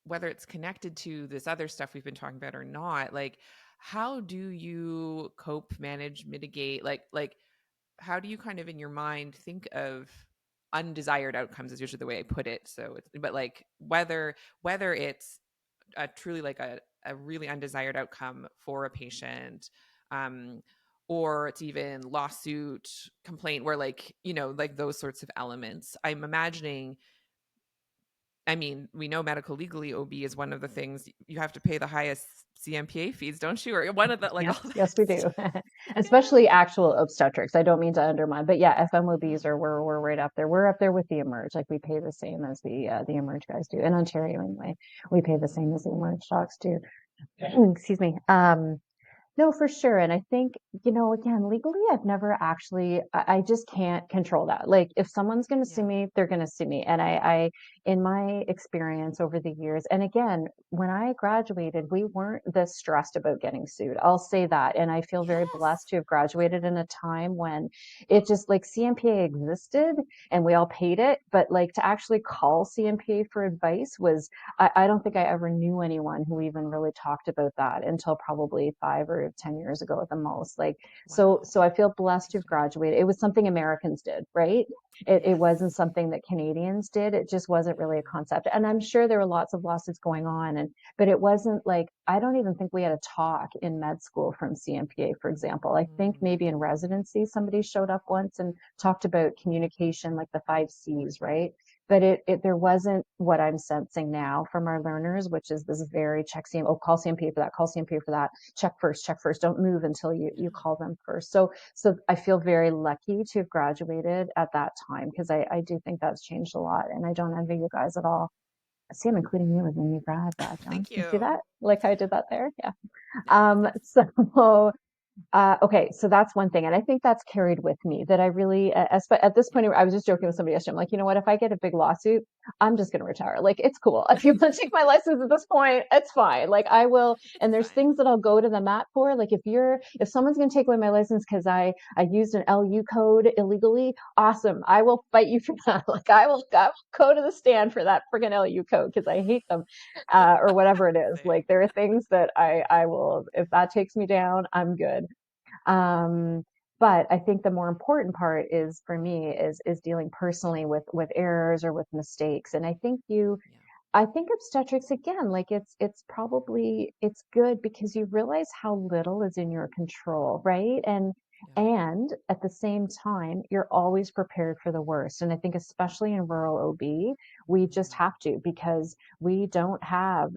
whether it's connected to this other stuff we've been talking about or not. Like, how do you cope, manage, mitigate? Like, how do you kind of in your mind think of undesired outcomes? Is usually the way I put it. So, but like whether it's truly like a really undesired outcome for a patient, um, or it's even lawsuit, complaint, where like like those sorts of elements. I'm imagining I mean, we know medical legally OB is one of the things you have to pay the highest CMPA fees, don't you? Or one of the like all yes, that yes, we stuff. do. Yeah. Especially actual obstetrics. I don't mean to undermine, but yeah, FMOBs Mhm. are we're right up there. We're up there with the Emerge. Like, we pay the same as the Emerge guys do in Ontario anyway. We pay the same as the Emerge docs do. Excuse me. No, for sure. And I think, again, legally, I've never actually, I just can't control that. Like, if someone's going to sue Yeah. me, they're going to sue me. And in my experience over the years, and again, when I graduated, we weren't this stressed about getting sued. I'll say that. And I feel very blessed Yes. to have graduated in a time when it just like CMPA existed and we all paid it. But like, to actually call CMPA for advice was, I don't think I ever knew anyone who even really talked about that until probably 5 or 10 years ago at the most. Like, Wow. so I feel blessed to have Interesting. graduated. It was something Americans did, right? It Yes. wasn't something that Canadians did. It just wasn't really a Yeah. concept. And I'm sure there were lots of lawsuits going on, but it wasn't like, I don't even think we had a talk in med school from CMPA, for example. I think maybe in Mm. residency somebody showed up once and talked about communication, like the 5 C's, right? But there wasn't what I'm sensing now from our learners, which is this very check CM, oh, call CMP for that, call CMP for that, check first, don't move until you Yeah. call them first. So I feel very lucky to have graduated at that time, because I do think that's changed a lot, and I don't envy you guys at all. See, I'm including you as a new grad, Joan. Thank You see you. that? Like I did that there? Yeah. Yeah, that's nice. So okay, so that's one thing, and I think that's carried with me, that I really, at this Yeah. point, I was just joking with somebody yesterday. I'm like, you know what? If I get a big lawsuit, I'm just going to retire. Like, it's cool. If you want to take my license at this point, it's fine. Like, I will, It's and there's fine. things that I'll go to the mat for. Like, if someone's going to take away my license because I used an LU code illegally, awesome. I will fight you for that. Like, I will go to the stand for that friggin' LU code because I hate them, or whatever it is. Same. Like, there are things that I will, if that takes me down, I'm good. Um, but I think the more important part is for me is dealing personally with errors or with mistakes. And Yeah. I think obstetrics, again, like, it's good because you realize how little is in your control, right? Yeah. And at the same time, you're always prepared for the worst. And I think especially in rural OB, we just Mm. have to, because we don't have,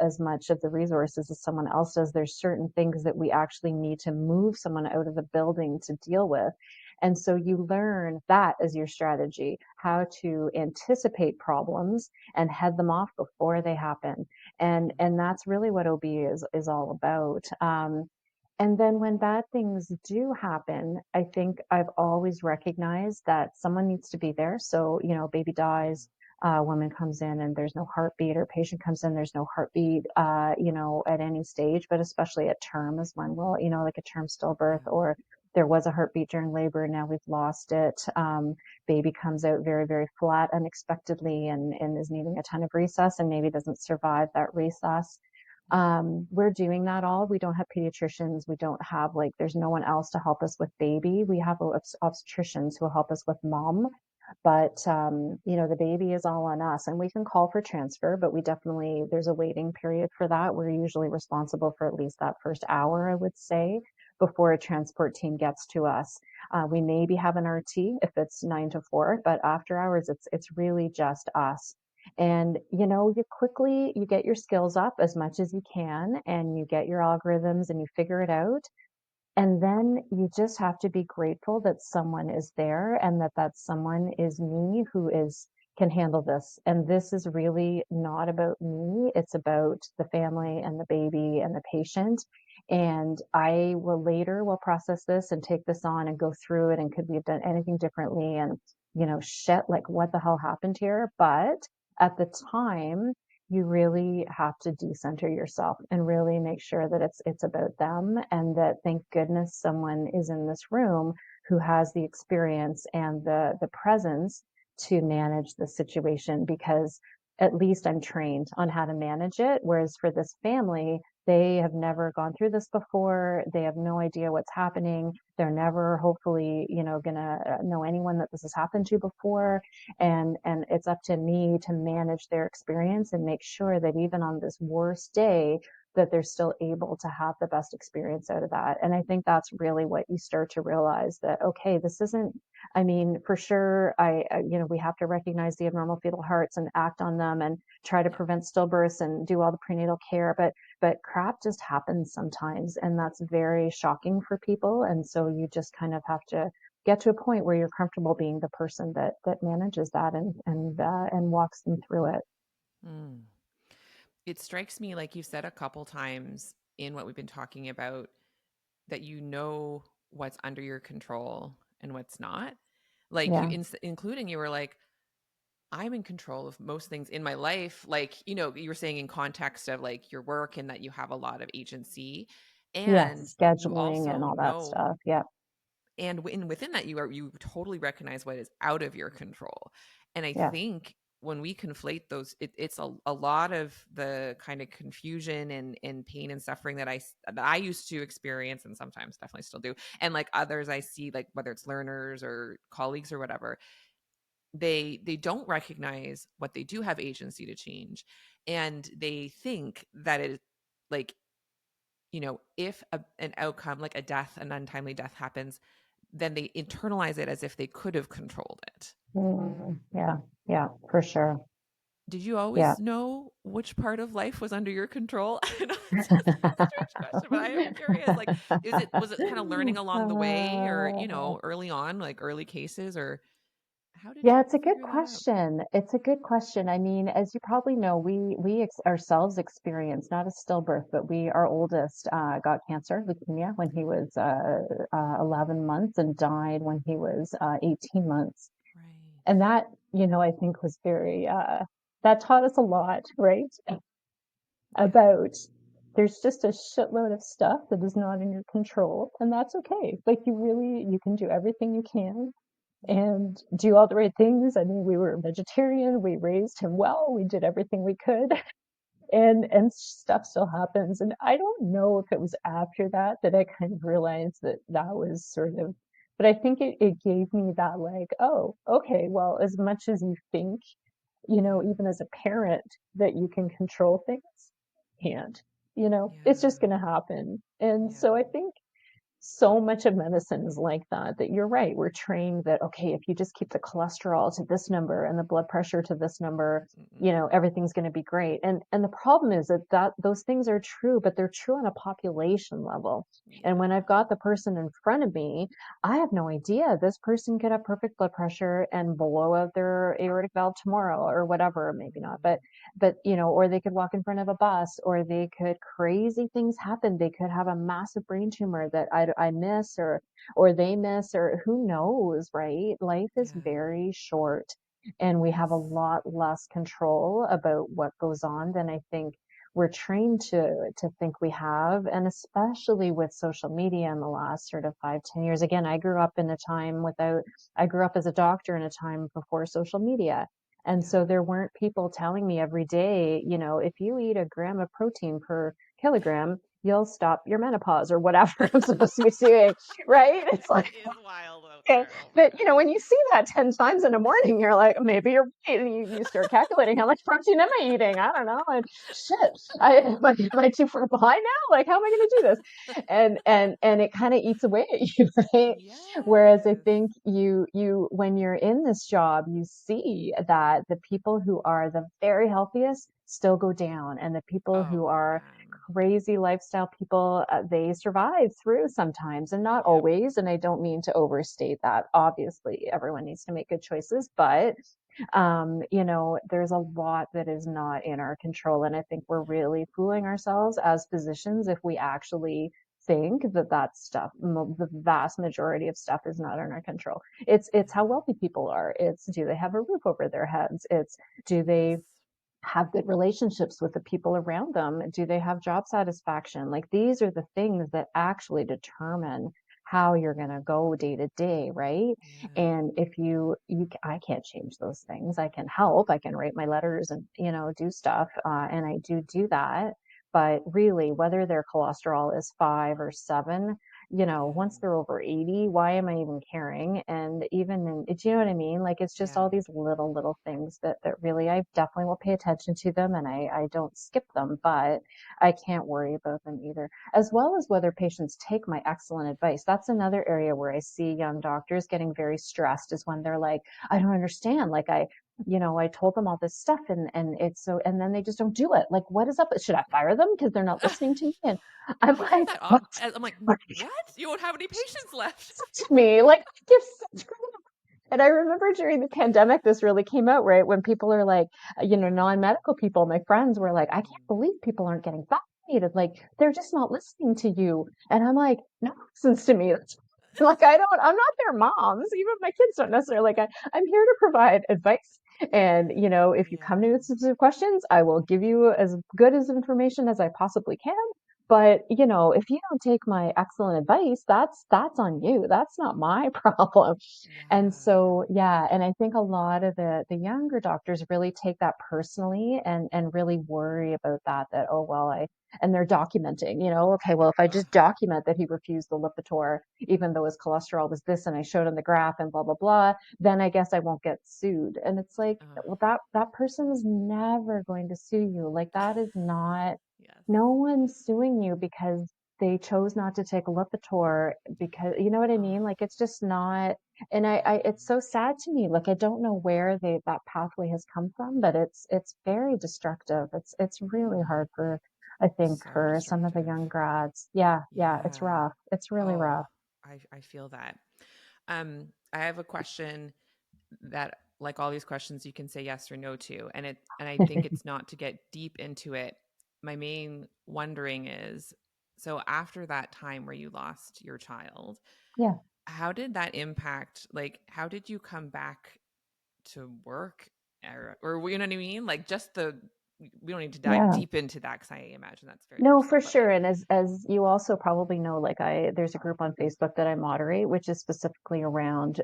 as much of the resources as someone else does. There's certain things that we actually need to move someone out of the building to deal with. And so you learn that as your strategy, how to anticipate problems and head them off before they happen. And Mm. that's really what OB is all about. And then when bad things do happen, I think I've always recognized that someone needs to be there. So, baby dies, woman comes in and there's no heartbeat, or patient comes in, there's no heartbeat, at any stage, but especially at term is when like a term Yeah. stillbirth, or there was a heartbeat during labor, now we've lost it. Baby comes out very, very flat unexpectedly and is needing a ton of resus and maybe doesn't survive that resus. Yeah. We're doing that all. We don't have pediatricians. We don't have like, there's no one else to help us with baby. We have obstetricians who will help us with mom. But, the baby is all on us, and we can call for transfer, but there's a waiting period for that. We're usually responsible for at least that first hour, I would say, before a transport team gets to us. We maybe have an RT if it's 9 to 4, but after hours, it's really just us. And, you get your skills up as much as you can, and you get your algorithms and you figure it out. And then you just have to be grateful that someone is there, and that someone is me who is can handle this. And this is really not about me. It's about the family and the baby and the patient. And I will process this and take this on and go through it, and could we have done anything differently? And, shit, like what the hell happened here? But at the time, you really have to decenter yourself and really make sure that it's about them, and that, thank goodness, someone is in this room who has the experience and the presence to manage the situation, because at least I'm trained on how to manage it. Whereas for this family, they have never gone through this before. They have no idea what's happening. They're never, hopefully, gonna know anyone that this has happened to before. And it's up to me to manage their experience and make sure that even on this worst day, that they're still able to have the best experience out of that. And I think that's really what you start to realize, that okay, this isn't, I mean, for sure, we have to recognize the abnormal fetal hearts and act on them and try to Yeah. prevent stillbirths and do all the prenatal care, but crap just happens sometimes, and that's very shocking for people. And so you just kind of have to get to a point where you're comfortable being the person that manages that, and walks them through it. Mm. It strikes me, like you said a couple times in what we've been talking about, that you know what's under your control and what's not. Like Yeah. including, you were like, I'm in control of most things in my life. Like, you were saying in context of like your work, and that you have a lot of agency, and Yes. you Scheduling and also all that know, stuff. Yeah. and within that, you totally recognize what is out of your control. And I Yeah. think when we conflate those, it's a lot of the kind of confusion and pain and suffering that I used to experience, and sometimes definitely still do, and like others I see, like whether it's learners or colleagues or whatever, they don't recognize what they do have agency to change, and they think that it, like, if an outcome like a death, an untimely death happens, then they internalize it as if they could have controlled it. Yeah. Yeah, for sure. Did you Yeah. always know which part of life was under your control? I know it's a strange question, but I am curious. Like, was it kind of learning along the way, or early on, like early cases, or how did Yeah, you it's a good figure that out? question. It's a good question. I mean, as you probably know, ourselves experienced not a stillbirth, but our oldest got cancer, leukemia, when he was 11 months, and died when he was 18 months. Right. And that, I think was that taught us a lot, right? Yeah. About there's just a shitload of stuff that is not in your control, and that's okay. Like, you can do everything you can Yeah. and do all the right things. I mean, we were vegetarian, we raised him well, we did everything we could, and stuff still happens. And I don't know if it was after that I kind of realized that was sort of, but I think it gave me that, like, oh, okay, well, as much as you think, Yeah. even as a parent, that you can control things, you can't, it's just Yeah. going to happen. And Yeah. so I think so much of medicine is like that, that you're right. We're trained that, okay, if you just keep the cholesterol to this number and the blood pressure to this number, Mm-mm. everything's going to be great. And the problem is that those things are true, but they're true on a population level. And when I've Yeah. got the person in front of me, I have no idea. This person could have perfect blood pressure and blow out their aortic valve tomorrow or whatever, maybe not, Mm-hmm. but or they could walk in front of a bus, or they could crazy things happen. They could have a massive brain tumor that I miss, or they miss, or who knows, right? Life is Yeah. very short, and we have a Yes. lot less control about what goes on than I think we're trained to think we have. And especially with social media in the last sort of 5, 10 years. Again, I grew up as a doctor in a time before social media. And Yeah. so there weren't people telling me every day, if you eat a gram of protein per kilogram, you'll stop your menopause or whatever I'm supposed to be doing, right? It's It like, is wild out okay. there. Oh my But goodness. when you see that 10 times in the morning, you're like, maybe you're right. And you start calculating how much protein am I eating? I don't know. And shit, am I too far behind now? Like, how am I going to do this? And it kind of eats away at you, right? Whereas I Yes. think when you're in this job, you see that the people who are the very healthiest still go down, and the people who Oh are man. crazy lifestyle people, they survive through sometimes, and not Yep. always. And I don't mean to overstate that. Obviously, everyone needs to make good choices, but there's a lot that is not in our control. And I think we're really fooling ourselves as physicians if we actually think that stuff, the vast majority of stuff, is not in our control. It's how Yeah. wealthy people are. It's, do they have a roof over their heads? It's, do they Yes. have good relationships with the people around them? Do they have job satisfaction? Like, these are the things that actually determine how you're going to go day to day, right? Yeah. And if I can't change those things. I can help. I can write my letters and, do stuff. And I do that. But really, whether their cholesterol is 5 or 7, once Yeah. they're over 80, why am I even caring? And even do you know what I mean? Like, it's just Yeah. all these little things that really, I definitely will pay attention to them, and I don't skip them, but I can't worry about them either. As well as whether patients take my excellent advice. That's another area where I see young doctors getting very stressed, is when they're like, I don't understand. Like, I told them all this stuff, and it's so, and then they just don't do it. Like, what is up? Should I fire them because they're not listening to me? And I'm I hear like, that. what? I'm like, Like, what? You won't have any patients left. to me, like, I give such credit. And I remember during the pandemic, this really came out, right? When people are like, non-medical people, my friends were like, I can't Mm. believe people aren't getting vaccinated. Like, they're just not listening to you. And I'm like, no one listens to me. Like, I'm not their moms. Even my kids don't necessarily, like, I'm here to provide advice. And, if you come to me Yeah. with specific questions, I will give you as good as information as I possibly can. But, if you don't take my excellent advice, that's on you. That's not my problem. And Yeah. so, yeah, and I think a lot of the younger doctors really take that personally, and really worry about that, oh, well, and they're documenting, okay, well, if I Ugh. just document that he refused the Lipitor, even though his cholesterol was this, and I showed him the graph and blah, blah, blah, then I guess I won't get sued. And it's like, Ugh. well, that person is never going to sue you. Like, that is not, Yes. no one's suing you because they chose not to take Lipitor, because, you know what I Oh, mean? Like, it's just not, and yeah. it's so sad to me. Like, I don't know where that pathway has come from, but it's very destructive. It's really Mm. hard for, I think, So for some of the destructive. young grads. Yeah, yeah, it's Yeah. rough. It's really Oh, rough. I feel that. I have a question that, like all these questions, you can say yes or no to, and I think it's not to get deep into it. My main wondering is, so after that time where you lost your child, Yeah, how did that impact, like how did you come back to work, or you know what I mean? Like just the, we don't need to dive yeah. deep into that because I imagine that's very No, for personal, but sure. like, And as you also probably know, like, there's a group on Facebook that I moderate, which is specifically around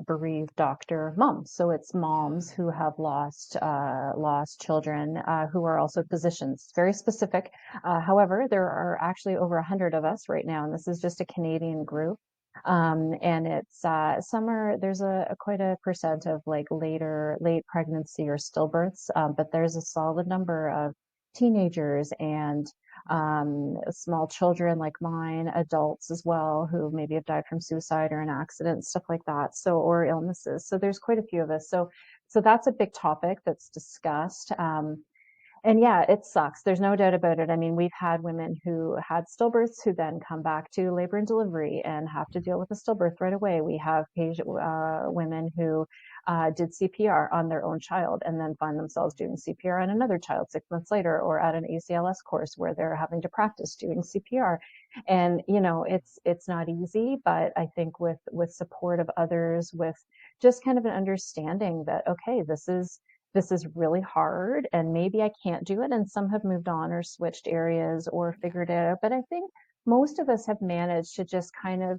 bereaved doctor moms. So it's moms yeah. who have lost children, who are also physicians. It's very specific. However, there are actually over 100 of us right now, and this is just a Canadian group. And it's there's a quite a percent of, like, late pregnancy or stillbirths, but there's a solid number of teenagers and small children like mine, adults as well, who maybe have died from suicide or an accident, stuff like that. So, or illnesses. So there's quite a few of us. So that's a big topic that's discussed. And yeah, it sucks. There's no doubt about it. I mean, we've had women who had stillbirths who then come back to labor and delivery and have to deal with a stillbirth right away. We have women who did CPR on their own child and then find themselves doing CPR on another child 6 months later, or at an ACLS course where they're having to practice doing CPR. And it's not easy, but I think with support of others, with just kind of an understanding that okay, this is really hard and maybe I can't do it. And some have moved on or switched areas or Yeah. figured it out. But I think most of us have managed to just kind of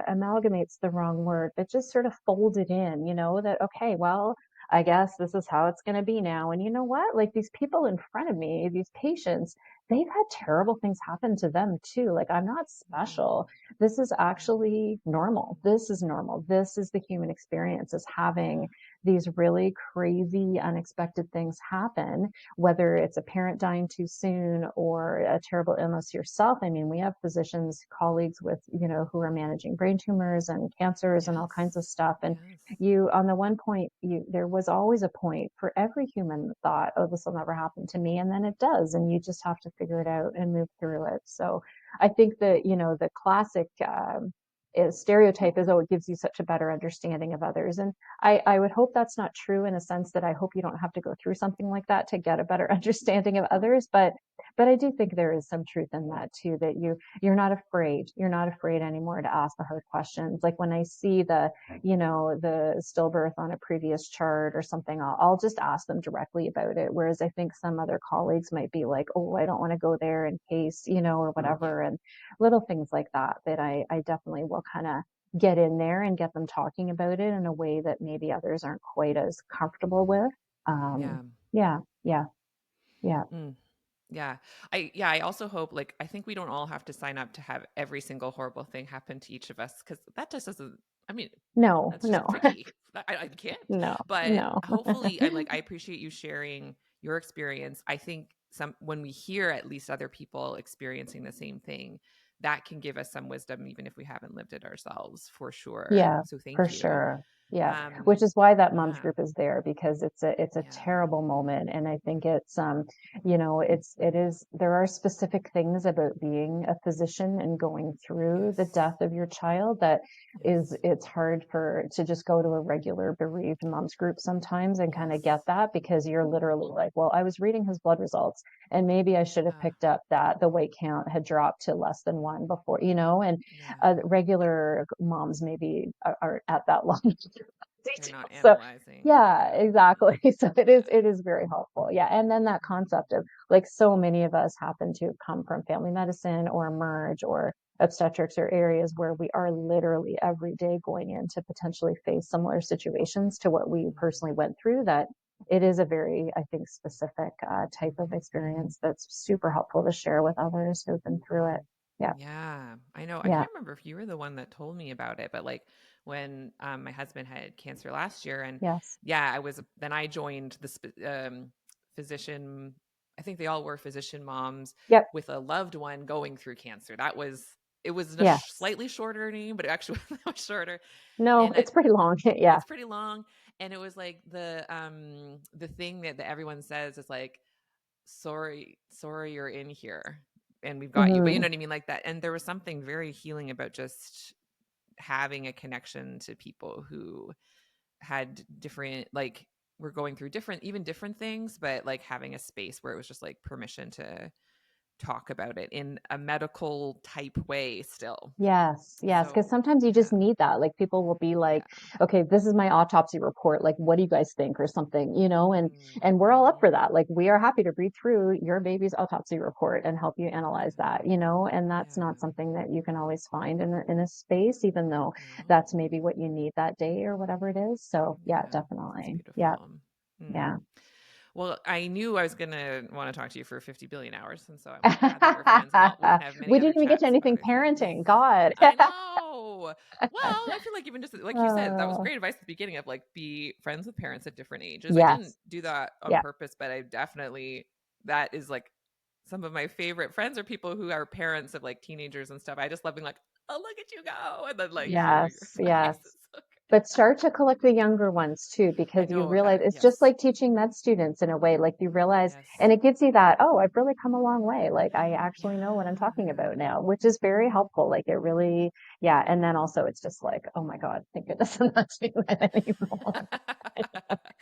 amalgamates the wrong word, but just sort of fold it in, that, okay, well, I guess this is how it's going to be now. And you know what? Like these people in front of me, these patients, they've had terrible things happen to them too. Like I'm not Mm, special. This is yeah. actually normal. This is normal. This is the human experience, is having Yeah. these really crazy, unexpected things happen, whether it's a parent dying too soon or a terrible illness yourself. I mean, we have physicians, colleagues with, who are managing brain tumors and cancers and all kinds of Yes. stuff. And Yes. on the one point, there was always a point for every human that thought, oh, this will never happen to me. And then it does. And you just have to figure it out and move through it. So I think that, the classic, stereotype is, oh, it gives you such a better understanding of others. And I would hope that's not true, in a sense that I hope you don't have to go through something like that to get a better understanding of others. But I do think there is some truth in that too, that you're not afraid. You're not afraid anymore to ask the hard questions. Like when I see the stillbirth on a previous chart or something, I'll just ask them directly about it. Whereas I think some other colleagues might be like, oh, I don't want to go there in case, or Yeah. whatever. And little things like that I definitely will kind of get in there and get them talking about it in a way that maybe others aren't quite as comfortable with. Yeah. Yeah, yeah, yeah. Mm. Yeah. I also hope, like, I think we don't all have to sign up to have every single horrible thing happen to each of us, because that just doesn't, I mean, No, that's just no, tricky. I can't. no, But no. hopefully, I appreciate you sharing your experience. I think when we hear at least other people experiencing the same thing, that can give us some wisdom, even if we haven't lived it ourselves, for sure. Yeah, So for thank you. sure. Yeah, which Um, is why that mom's yeah. group is there, because it's a Yeah. terrible moment. And I think it is there are specific things about being a physician and going through the Yes. death of your child that is Yes. it's hard for to just go to a regular bereaved mom's group sometimes and kind of Yes. get that, because you're literally like, well, I was reading his blood results and maybe I should have Yeah. picked up that the weight count had dropped to less than one before, and Yeah. regular moms maybe are at that level of They're detail. not So analyzing. yeah, Yeah. exactly. So it is Yeah. it is very helpful. Yeah. And then that concept of, like, so many of us happen to come from family medicine or emerge or obstetrics, or areas where we are literally every day going in to potentially face similar situations to what we Mm. personally went through, that it is a very, I think, specific type of experience that's super helpful to share with others who've been through it. Yeah. Yeah, I know. I Yeah. can't remember if you were the one that told me about it, but like when my husband had cancer last year, and Yes. yeah, then I joined the physician. I think they all were physician moms Yep. with a loved one going through cancer. It was a Yes. slightly shorter name, but it actually was much shorter. No, And it's pretty long. Yeah. it's pretty long. And it was like the thing that everyone says is like, sorry you're in here and we've got you, but you Hmm. know what I mean, like that. And there was something very healing about just having a connection to people who had different, like, were going through different things, but like having a space where it was just like permission to talk about it in a medical type way still. Yes, yes, because So sometimes you yeah. just need that. Like people will be like, Yeah. "Okay, this is my autopsy report. Like, what do you guys think?" or something, and we're all up for Mm-hmm. that. Like, we are happy to read through your baby's autopsy report and help you analyze that, Yeah. and that's not Yeah. something that you can always find in a space, even though No. that's maybe what you need that day or whatever it is. So, yeah, Yeah, that's definitely. Yeah, beautiful. Mm. yeah, Well, I knew I was gonna want to talk to you for 50 billion hours, and so I'm glad that we're friends, and we can have many We other didn't even get to chats about anything other things. parenting. God. I know. Well, I feel like even just like you said, that was Oh, great advice at the beginning of like be friends with parents at different ages. I didn't yes. do that on Yeah. purpose, but I definitely that is like some of my favorite friends are people who are parents of like teenagers and stuff. I just love being like, oh, look at you go, and then like hear your Yes. Yes. advice. It's so But good. start to collect the younger ones too, I because you know realize that. it's just Yes. like teaching med students in a way. Like you realize, Yes. and it gives you that, oh, I've really come a long way. Like I actually know what I'm talking Yeah. about now, which is very helpful. Like it really, yeah. And then also it's just like, oh my God, thank goodness I'm not doing that anymore.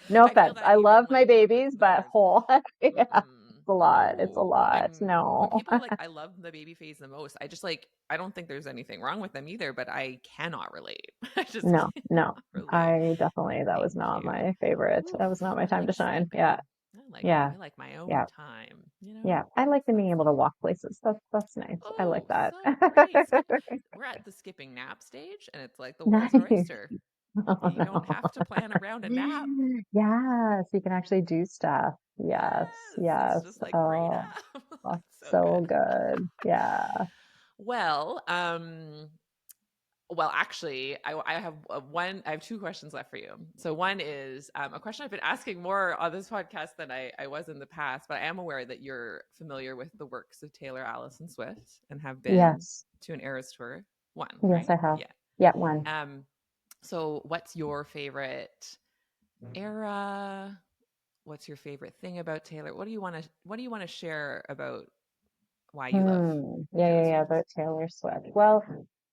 No I feel offense. that I even love my like with babies, but daughters. whole, yeah, Mm-mm. it's a lot. It's a No, lot. I'm when No. people are like, I love the baby phase the most. I just like, I don't think there's anything wrong with them either, but I cannot relate. I just No, no. cannot relate. I definitely, that was Thank not you. my favorite. Oof, That was not my I time like to shine. Yeah. sleeping. Yeah. I like my own Yeah. time, you know? Yeah. I like them being That's able to walk places. That's nice. I like oh, that. so great. We're at the skipping nap stage and it's like the world's our Nice. oyster. Oh You don't have to no. plan around a nap. Yes, you can actually do stuff. Yes. Yes, it's Yes. just like brain Oh, up. that's It's so so good. good. Yeah. Well, actually, I have I have two questions left for you. So one is a question I've been asking more on this podcast than I was in the past, but I am aware that you're familiar with the works of Taylor Allison Swift and have been Yes. to an Eras tour. One, Yes, right? I have. Yeah. Yeah, one. Um, so what's your favorite era? What's your favorite thing about Taylor? What do you want to share about why you love Yeah, Taylor yeah, yeah, Swift? about Taylor Swift. Well,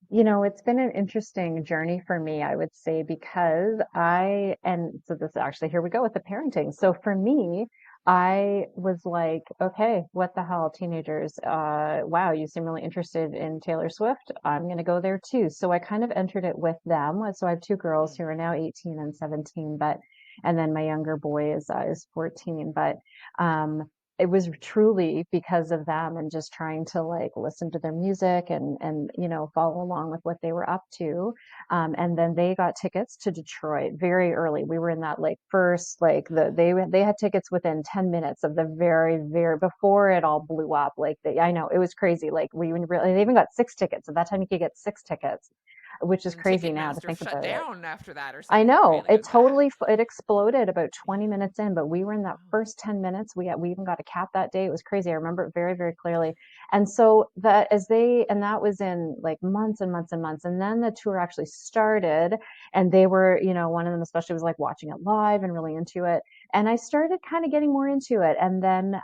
it's been an interesting journey for me, I would say, because and so this actually, here we go with the parenting. So for me, I was like, okay, what the hell, teenagers? Wow, you seem really interested in Taylor Swift. I'm going to go there too. So I kind of entered it with them. So I have two girls Mm, who are now 18 and 17, and then my younger boy is 14. Um, it was truly because of them and just trying to like listen to their music and follow along with what they were up to. And then they got tickets to Detroit very early. We were in that like first like they had tickets within 10 minutes of the very before it all blew up. Like I know it was crazy. Like we even really they even got six tickets. At that time you could get six tickets, which is and crazy now to Ticketmaster think shut about it. down after that or I something, know right? Like it it was bad. totally it exploded about 20 Yeah. minutes in, but we were in that Oh. first 10 minutes. We even got a cap that day. It was crazy. I remember it very clearly. And so that that was in like months and months and months. And then the tour actually started and they were, one of them especially was like watching it live and really into it. And I started kind of getting more into it. And then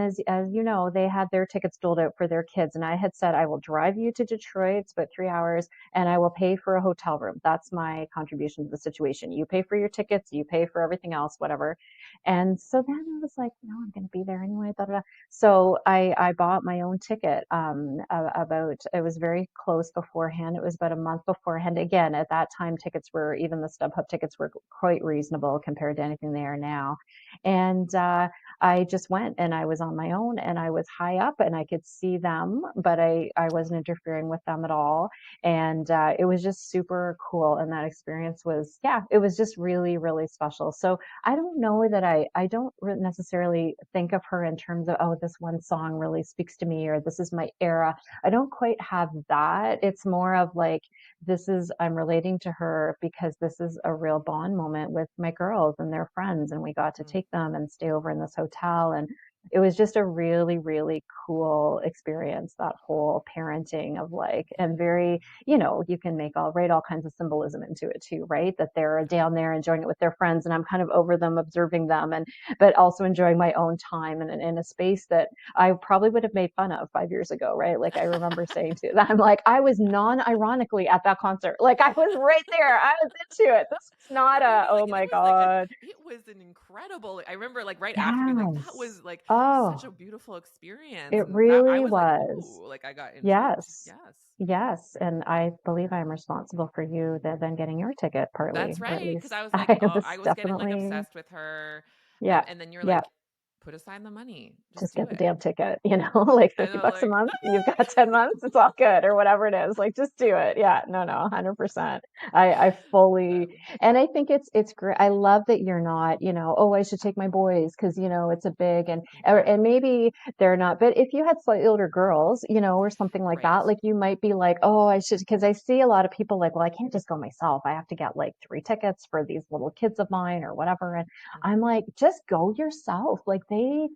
as you know, they had their tickets doled out for their kids. And I had said, I will drive you to Detroit. It's about 3 hours and I will pay for a hotel room. That's my contribution to the situation. You pay for your tickets, you pay for everything else, whatever. And so then I was like, no, I'm going to be there anyway. Da, da, da. So I bought my own ticket. About it was very close beforehand. It was about a month beforehand. Again, at that time, tickets were even the StubHub tickets were quite reasonable compared to anything they are now. And I just went and I was on my own and I was high up and I could see them, but I wasn't interfering with them at all and it was just super cool and that experience was yeah it was just really special. So I don't know that I don't necessarily think of her in terms of, oh, this one song really speaks to me or this is my era. I don't quite have that. It's more of like I'm relating to her because this is a real bond moment with my girls and their friends and we got to Mm, take them and stay over in this hotel and it was just a really cool experience, that whole parenting of like, and very, you can write all kinds of symbolism into it too, right? That they're yeah. down there enjoying it with their friends and I'm kind of over them, observing them but also enjoying my own time and in a space that I probably would have made fun of 5 years ago, right? Like I remember saying to them, like I was non-ironically at that concert. Like I was right there. I was into it. This was I not remember you being oh like, and my God. it was an incredible. I remember like right after being like, that Yes. was like such a Oh, beautiful experience, it and that I really was like, was. ooh, like I got intrigued. Yes. Yes, Yes. And I believe I'm responsible for you then getting your ticket partly, that's or at right. Because least I was like, I oh, was I was getting like definitely, obsessed with her, yeah, and then you're yeah, like put aside the money. Just Just do get the it. damn ticket, like I 50 know, bucks a like, month. You've got 10 months. It's all good or whatever it is. Like just do it. Yeah, no, 100%. I fully, um, and I think it's great. I love that you're not, oh, I should take my boys because, it's a big mhm, and maybe they're not, but if you had slightly older girls, or something like right. that, like you might be like, oh, I should, because I see a lot of people like, well, I can't just go myself. I have to get like 3 tickets for these little kids of mine or whatever. And I'm Hmm. like, just go yourself. Like Hmm.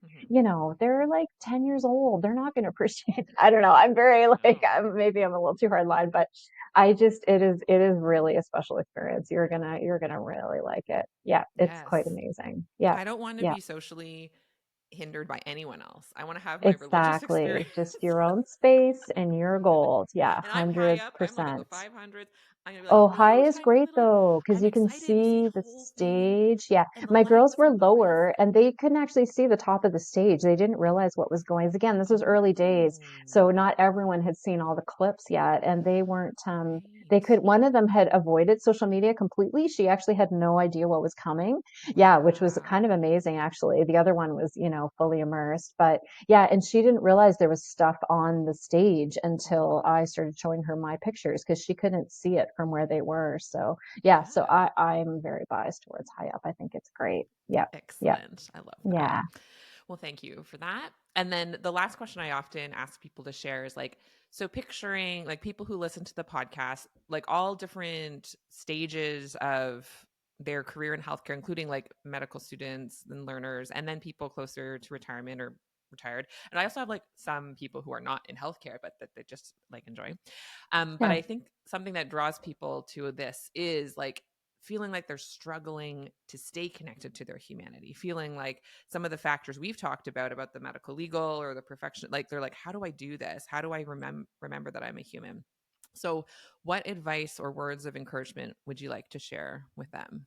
they're like 10 years old. They're not going to appreciate it. I don't know. I'm very like, No. maybe I'm a little too hard line, but it is really a special experience. You're gonna really like it. Yeah, it's quite Yes. amazing. Yeah, I don't want to yeah, be socially hindered by anyone else. I want to have my religious exactly. experience. Just your own space and your goals. Yeah, And I'm high hundred up. I'm like at the percent. 500s. I'm going to be like, Oh, no, high is tiny great little. though, because I'm you can excited to see see the the whole thing stage. Yeah, and the my girls lights were and the lower and roof. they couldn't actually see the top of the stage. They didn't realize what was going. Again, this was early days, Oh, so not everyone had seen all the clips yet, and they weren't. They right. could. One of them had avoided social media completely. She actually had no idea what was coming. Yeah, which was kind of Wow. amazing actually. The other one was, fully immersed, but yeah, and she didn't realize there was stuff on the stage until I started showing her my pictures because she couldn't see it from where they were. So yeah, so Yeah. I'm very biased towards high up. I think it's great. Yeah, yeah, Excellent. I love that. yeah, Well, thank you for that. And then the last question I often ask people to share is like, so picturing like people who listen to the podcast, like all different stages of their career in healthcare, including like medical students and learners, and then people closer to retirement or retired. And I also have like some people who are not in healthcare, but that they just like enjoy. But yeah. I think something that draws people to this is like feeling like they're struggling to stay connected to their humanity, feeling like some of the factors we've talked about the medical legal or the perfection, like they're like, how do I do this? How do I remember that I'm a human? So, what advice or words of encouragement would you like to share with them?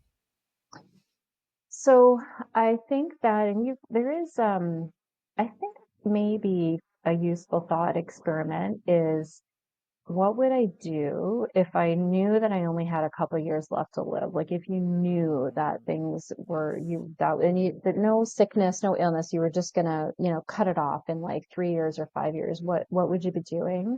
So I think that, and there is, I think maybe a useful thought experiment is what would I do if I knew that I only had a couple years left to live? Like if you knew that things were Yes. that no sickness, no illness, you were just gonna, cut it off in like 3 years or 5 years, what would you be doing?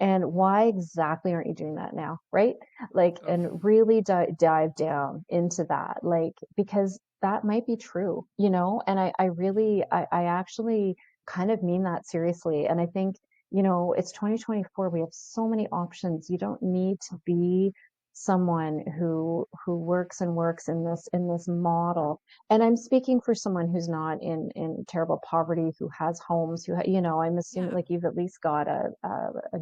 And why exactly aren't you doing that now? Right? Like, Oh, and really dive down into that, like, because that might be true, and I really, yeah. I actually kind of mean that seriously. And I think, it's 2024. We have so many options. You don't need to be someone who works and works in this model. And I'm speaking for someone who's not in terrible poverty, who has homes, I'm assuming Yeah. like you've at least got a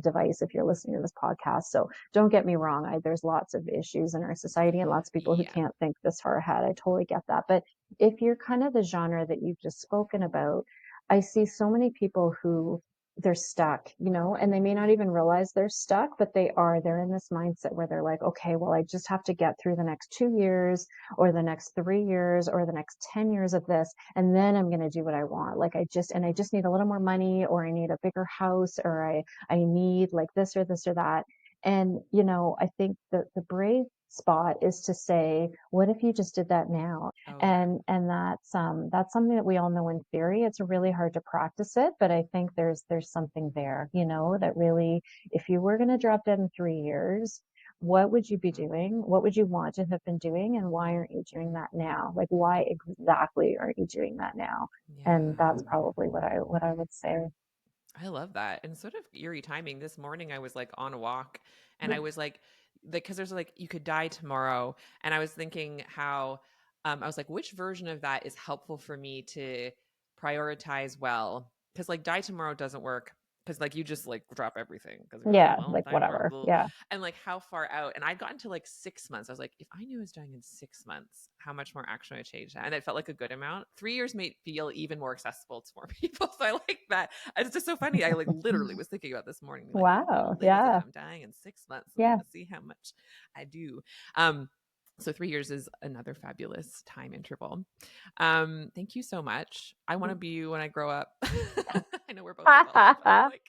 device if you're listening to this podcast. So don't get me wrong. There's lots of issues in our society and lots of people who Yeah. can't think this far ahead. I totally get that. But if you're kind of the genre that you've just spoken about, I see so many people who they're stuck, and they may not even realize they're stuck, but they're in this mindset where they're like, okay, well, I just have to get through the next 2 years or the next 3 years or the next 10 years of this. And then I'm going to do what I want. Like I just need a little more money, or I need a bigger house, or I need like this or this or that. And, I think the brave spot is to say, what if you just did that now? Oh, yeah. And that's something that we all know in theory. It's really hard to practice it, but I think there's something there, that really, if you were going to drop dead in 3 years, what would you be Mhm. doing? What would you want to have been doing? And why aren't you doing that now? Like, why exactly aren't you doing that now? And Yeah. that's probably what I would say. I love that. And sort of eerie timing. This morning I was like on a walk and I was like, because there's like, you could die tomorrow. And I was thinking how, I was like, which version of that is helpful for me to prioritize well? Because like die tomorrow doesn't work. Because like you just like drop everything because you're like, Yeah, well, like die tomorrow. whatever. Blah. Yeah. And like how far out? And I'd gotten to like 6 months. I was like, if I knew I was dying in 6 months, how much more action would I change that? And it felt like a good amount. 3 years may feel even more accessible to more people. So I like that. It's just so funny. I like literally was thinking about this morning, like, oh, what Wow. will live if Yeah. I'm dying in 6 months? I'm Yeah. gonna see how much I do. Um, so 3 years is another fabulous time interval. Thank you so much. I want to be you when I grow up. I know we're both adults, but I'm like,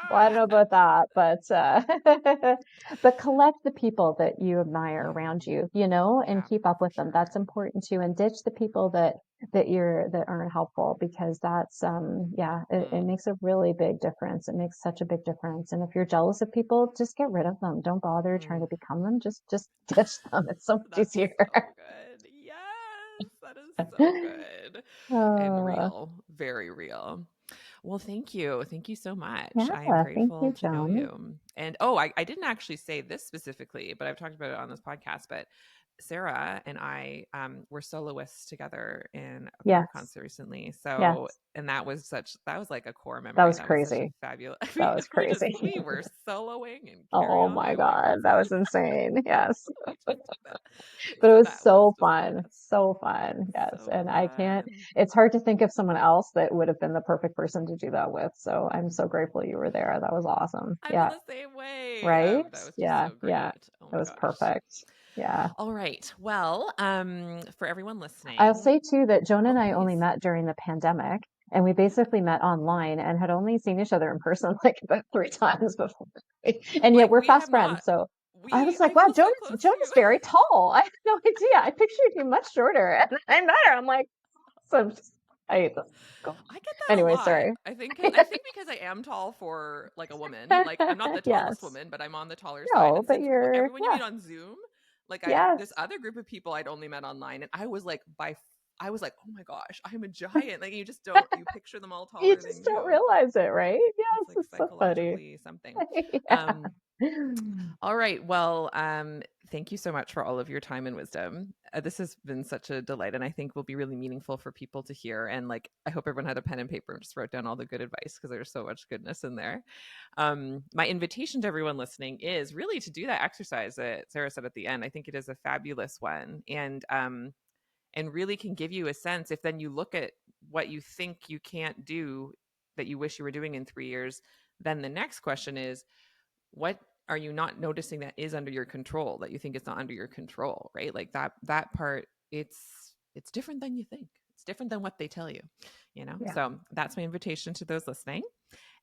Well, I don't know ah. about that, but but collect the people that you admire Yeah, around you, and yeah, keep up for with them. That's sure. important too. And ditch the people that that aren't helpful, because that's it Mm, makes a really big difference. It makes such a big difference. And if you're jealous of people, just get rid of them. Don't bother trying mm. to become them. Just ditch them. It's so much That's easier. so good. Yes, that is so good and uh, real, very real. Well, thank you. Thank you so much. I am yeah, thank grateful you, to know Joan. you. And oh, I didn't actually say this specifically, but I've talked about it on this podcast. But Sarah and I were soloists together in a choir Yes, concert recently. So, yes, and that was like a core that memory. was That was such a crazy. fabulous, That was crazy. we were soloing and carry Oh on my my way God, that outside. was insane. Yes. We just did it. But it So was that was so just the fun. best. So fun. Yes. So And I can't, fun. it's hard to think of someone else that would have been the perfect person to do that with. So I'm so grateful you were there. That was awesome. I feel Yeah. the same way. Right? That was just Yeah. so Yeah. great. Oh It my was gosh. perfect. Yeah. All right. Well, for everyone I'll listening, say too that Joan and oh I only please. met during the pandemic, and we Yeah. basically met online and had only seen each other in person like about 3 times before. And yet Like we're we fast have not friends. So I we was like, I wow, feel so close Joan to is you. very tall. I had no idea. I pictured you much shorter. And I met her. I'm like, so I hate this. Gosh. I get that a Anyway, lot. sorry. I think because I am tall for like a woman. Like I'm not the tallest Yes. woman, but I'm on the taller side. No, And but since you're, everyone you yeah. meet on Zoom, like I this Yes. other group of people I'd only met online, and I was like, oh my gosh, I'm a giant. Like you just don't you picture them all You taller than just don't you. realize it, right? It's Yes. like It's so funny. psychologically something. Um, Yeah. all right. Well, thank you so much for all of your time and wisdom. This has been such a delight, and I think will be really meaningful for people to hear. And like, I hope everyone had a pen and paper and just wrote down all the good advice because there's so much goodness in there. My invitation to everyone listening is really to do that exercise that Sarah said at the end. I think it is a fabulous one, and really can give you a sense. If then you look at what you think you can't do that you wish you were doing in 3 years, then the next question is what are you not noticing that is under your control that you think is not under your control, right? Like that part, it's different than you think. It's different than what they tell you, you know. Yeah. So that's my invitation to those listening,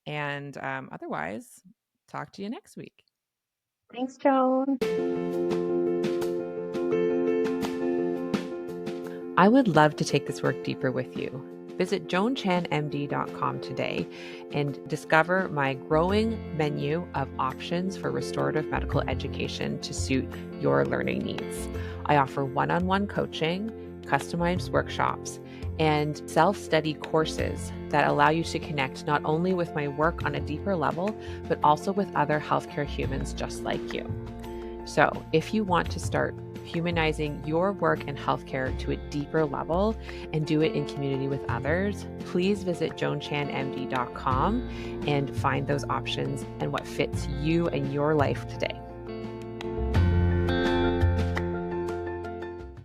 and otherwise, talk to you next week. Thanks, Joan. I would love to take this work deeper with you. Visit joanchanmd.com today and discover my growing menu of options for restorative medical education to suit your learning needs. I offer one-on-one coaching, customized workshops, and self-study courses that allow you to connect not only with my work on a deeper level, but also with other healthcare humans just like you. So if you want to start humanizing your work in healthcare to a deeper level and do it in community with others, please visit joanchanmd.com and find those options and what fits you and your life today.